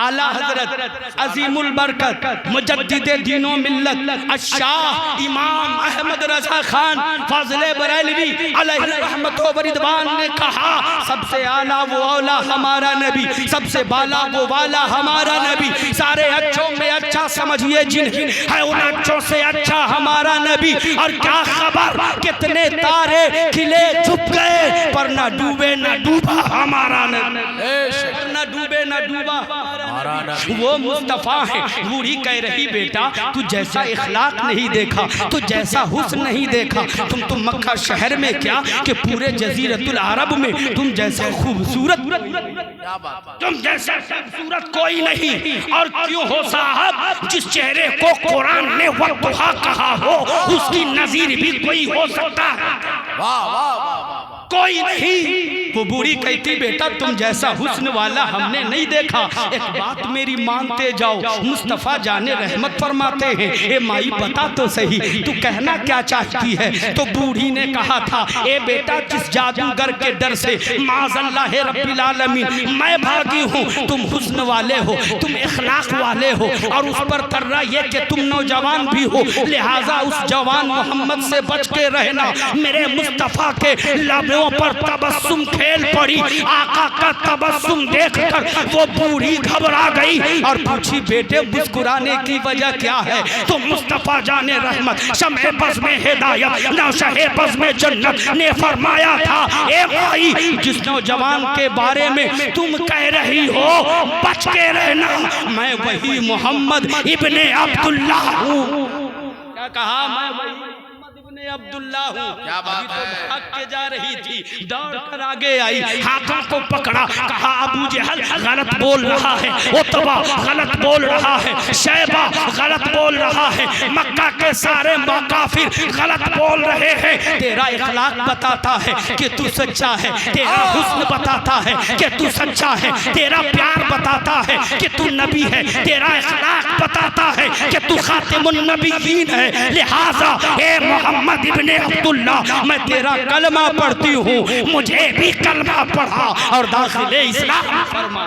B: اعلیٰ حضرت عظیم البرکت مجدد دین و ملت الشاہ امام احمد رضا خان فاضل بریلوی علیہ رحمت و رضوان نے کہا سب سے اعلیٰ وہ اولا ہمارا نبی، سب سے بالا وہ والا ہمارا نبی، سارے اچھوں میں اچھا سمجھئے جنہیں ہے ان اچھوں سے اچھا ہمارا نبی. اور کیا خبر کتنے تارے کھلے چھپ گئے پر نہ ڈوبے نہ ڈوبا ہمارا نبی، نہ ڈوبے نہ ڈوبا. وہ مصطفیٰ ہے. بوڑھی کہہ رہی بیٹا تو جیسا اخلاق نہیں دیکھا، تو جیسا حسن نہیں دیکھا، تم مکہ شہر میں کیا کہ پورے جزیرت العرب میں تم جیسا خوبصورت،
A: تم جیسا خوبصورت کوئی نہیں. اور کیوں ہو صاحب، جس چہرے کو قرآن نے والضحیٰ کہا ہو اس کی نظیر بھی کوئی ہو سکتا ہے؟
C: واہ واہ واہ،
A: کوئی نہیں.
B: وہ بوڑھی کہتی بیٹا تم جیسا حسن والا ہم نے نہیں دیکھا. ایک بات میری مانتے جاؤ، مصطفیٰ جان رحمت فرماتے ہیں اے مائی بتا تو صحیح تو کہنا کیا چاہتی ہے. تو بوڑھی نے کہا تھا اے بیٹا جس جادوگر کے ڈر سے معاذ اللہ رب العالمین میں بھاگی ہوں، تم حسن والے ہو، تم اخلاق والے ہو، اور اس پر ترہ یہ کہ تم نوجوان بھی ہو، لہٰذا اس جوان محمد سے بچ کے رہنا. میرے مصطفیٰ کے لبوں پر تبسم کھیل پڑی. آقا کا تبسم دیکھ کر وہ بوڑھی گھبرا گئی اور پوچھی بیٹے مسکرانے کی وجہ کیا ہے؟
A: تو مصطفیٰ جان رحمت شمع بزم ہدایت نوشہ بزم جنت نے فرمایا تھا اے بھائی
B: جس نوجوان کے بارے میں
A: تم کہہ رہی ہو بچ کے رہنا،
B: میں وہی محمد
A: ابن عبداللہ ہوں.
B: کیا کہا؟ میں وہی محمد ابن عبداللہ ہوں.
C: کیا بات ہے،
B: بھاگ کے جا رہی تھی، دوڑ کر آگے آئی،
A: ہاتھوں کو پکڑا، کہا ابو جہل غلط بول رہا ہے، عتبہ غلط بول رہا ہے، شیبہ غلط بول رہا ہے، مکہ کے سارے مکافر غلط بول رہے ہیں.
B: تیرا اخلاق بتاتا ہے کہ تو سچا ہے،
A: تیرا حسن بتاتا ہے کہ تو سچا ہے، تیرا پیار بتاتا ہے کہ تو نبی ہے، تیرا اخلاق بتاتا ہے کہ تو خاتم النبیین ہے. لہٰذا اے محمد ابن عبداللہ میں تیرا کلمہ پڑھتی ہوں، مجھے بھی کلمہ پڑھا اور داخل اسلام فرما.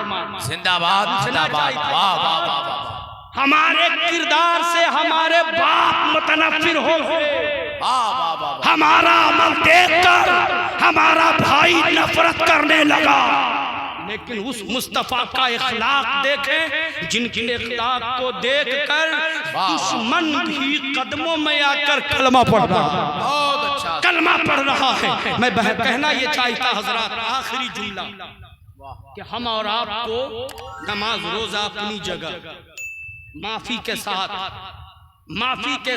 C: زندہ باد زندہ باد، واہ واہ واہ واہ،
A: ہمارے کردار سے ہمارے باپ متنفر ہو گئے،
C: واہ واہ واہ،
A: ہمارا عمل دیکھ کر ہمارا بھائی نفرت کرنے لگا.
B: لیکن اس مصطفیٰ کا اخلاق دیکھیں جن کے اخلاق کو دیکھ کر دشمن بھی قدموں میں آ کر کلمہ پڑھ رہا ہے،
C: بہت اچھا،
B: کلمہ پڑھ رہا ہے. میں کہنا یہ چاہتا حضرات آخری جملہ کہ ہم اور آپ کو نماز روزہ اپنی جگہ معافی کے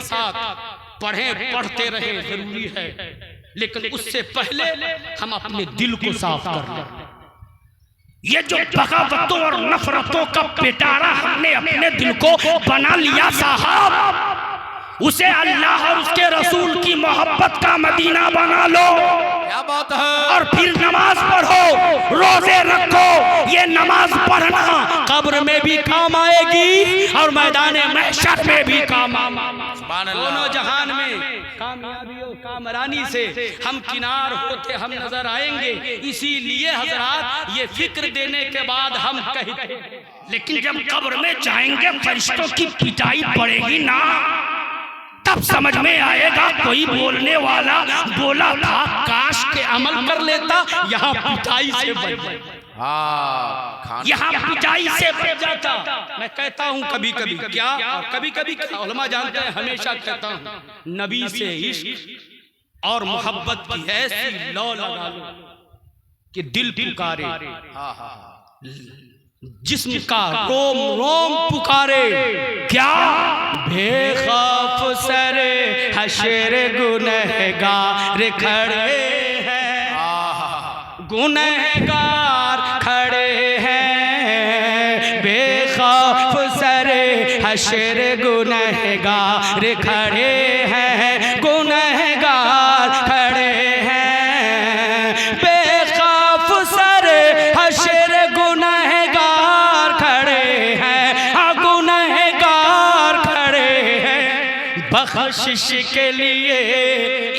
B: ساتھ پڑھیں، پڑھتے رہیں ضروری ہے، لیکن اس سے پہلے ہم اپنے دل کو صاف کر لیں.
A: یہ جو بغاوتوں اور نفرتوں کا پٹارا ہم نے اپنے دل کو بنا لیا صاحب، اسے اللہ اور اس کے رسول کی محبت کا مدینہ بنا لو.
C: کیا بات ہے،
A: اور پھر نماز پڑھو، روزے رکھو. یہ نماز پڑھنا
B: قبر میں بھی کام آئے گی اور میدان محشر میں بھی کام آئے گی.
C: سبحان
B: دونوں
C: اللہ،
B: جہان میں کامیابی و کامرانی سے ہم کنار ہوتے ہم نظر آئیں گے. اسی لیے حضرات یہ فکر دینے کے بعد ہم کہتے ہیں
A: لیکن جب قبر میں جائیں گے فرشتوں کی پٹائی پڑے گی نا، تب سمجھ میں آئے گا کوئی بولنے والا بولا تھا کاش
B: کہ عمل کر لیتا. یہاں پٹائی سے بچ جائے،
C: ہاں،
A: یہاں پٹائی سے بچ
B: جاتا. میں کہتا ہوں کبھی کبھی کیا، کبھی کبھی علماء جانتے ہیں، ہمیشہ کہتا ہوں نبی سے عشق اور محبت کی ایسی لو لگا لو کہ دل پکارے، جسم کا روم روم پکارے. کیا بے خوف سر حشر گنہگار کھڑے ہیں، گنہگار کھڑے ہیں
A: حشر گنہگار کھڑے ہیں، گنہگار کھڑے ہیں، بے خوف سر حشر گنہگار کھڑے ہیں، گنہگار کھڑے ہیں، بخشش کے لیے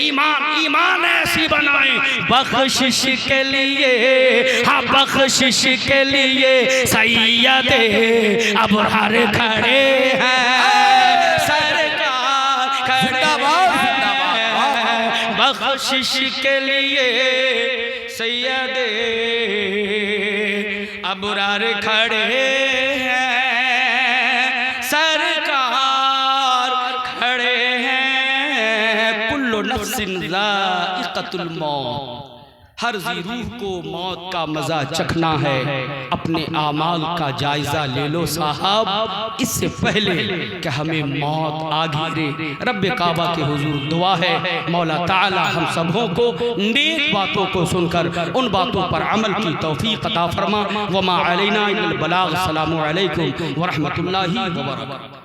A: ایمان ایسی بنائیں، بخشش کے لیے، ہاں بخشش کے لیے سید ابرار کھڑے ہیں، سرکار کھڑے ہیں، بخشش کے لیے سید ابرار کھڑے ہیں، سرکار کھڑے ہیں۔ کل نفس ذائقۃ الموت، ہر ذی روح کو موت کا مزہ چکھنا ہے، اپنے اعمال کا جائزہ لے لو صاحب، اس سے پہلے کہ ہمیں موت آ گھیرے۔ رب کعبہ کے حضور دعا ہے مولا تعالی ہم سبوں کو نیک باتوں کو سن کر ان باتوں پر عمل کی توفیق عطا فرما۔ وما علینا الا البلاغ۔ السلام علیکم ورحمۃ اللہ وبرکاتہ۔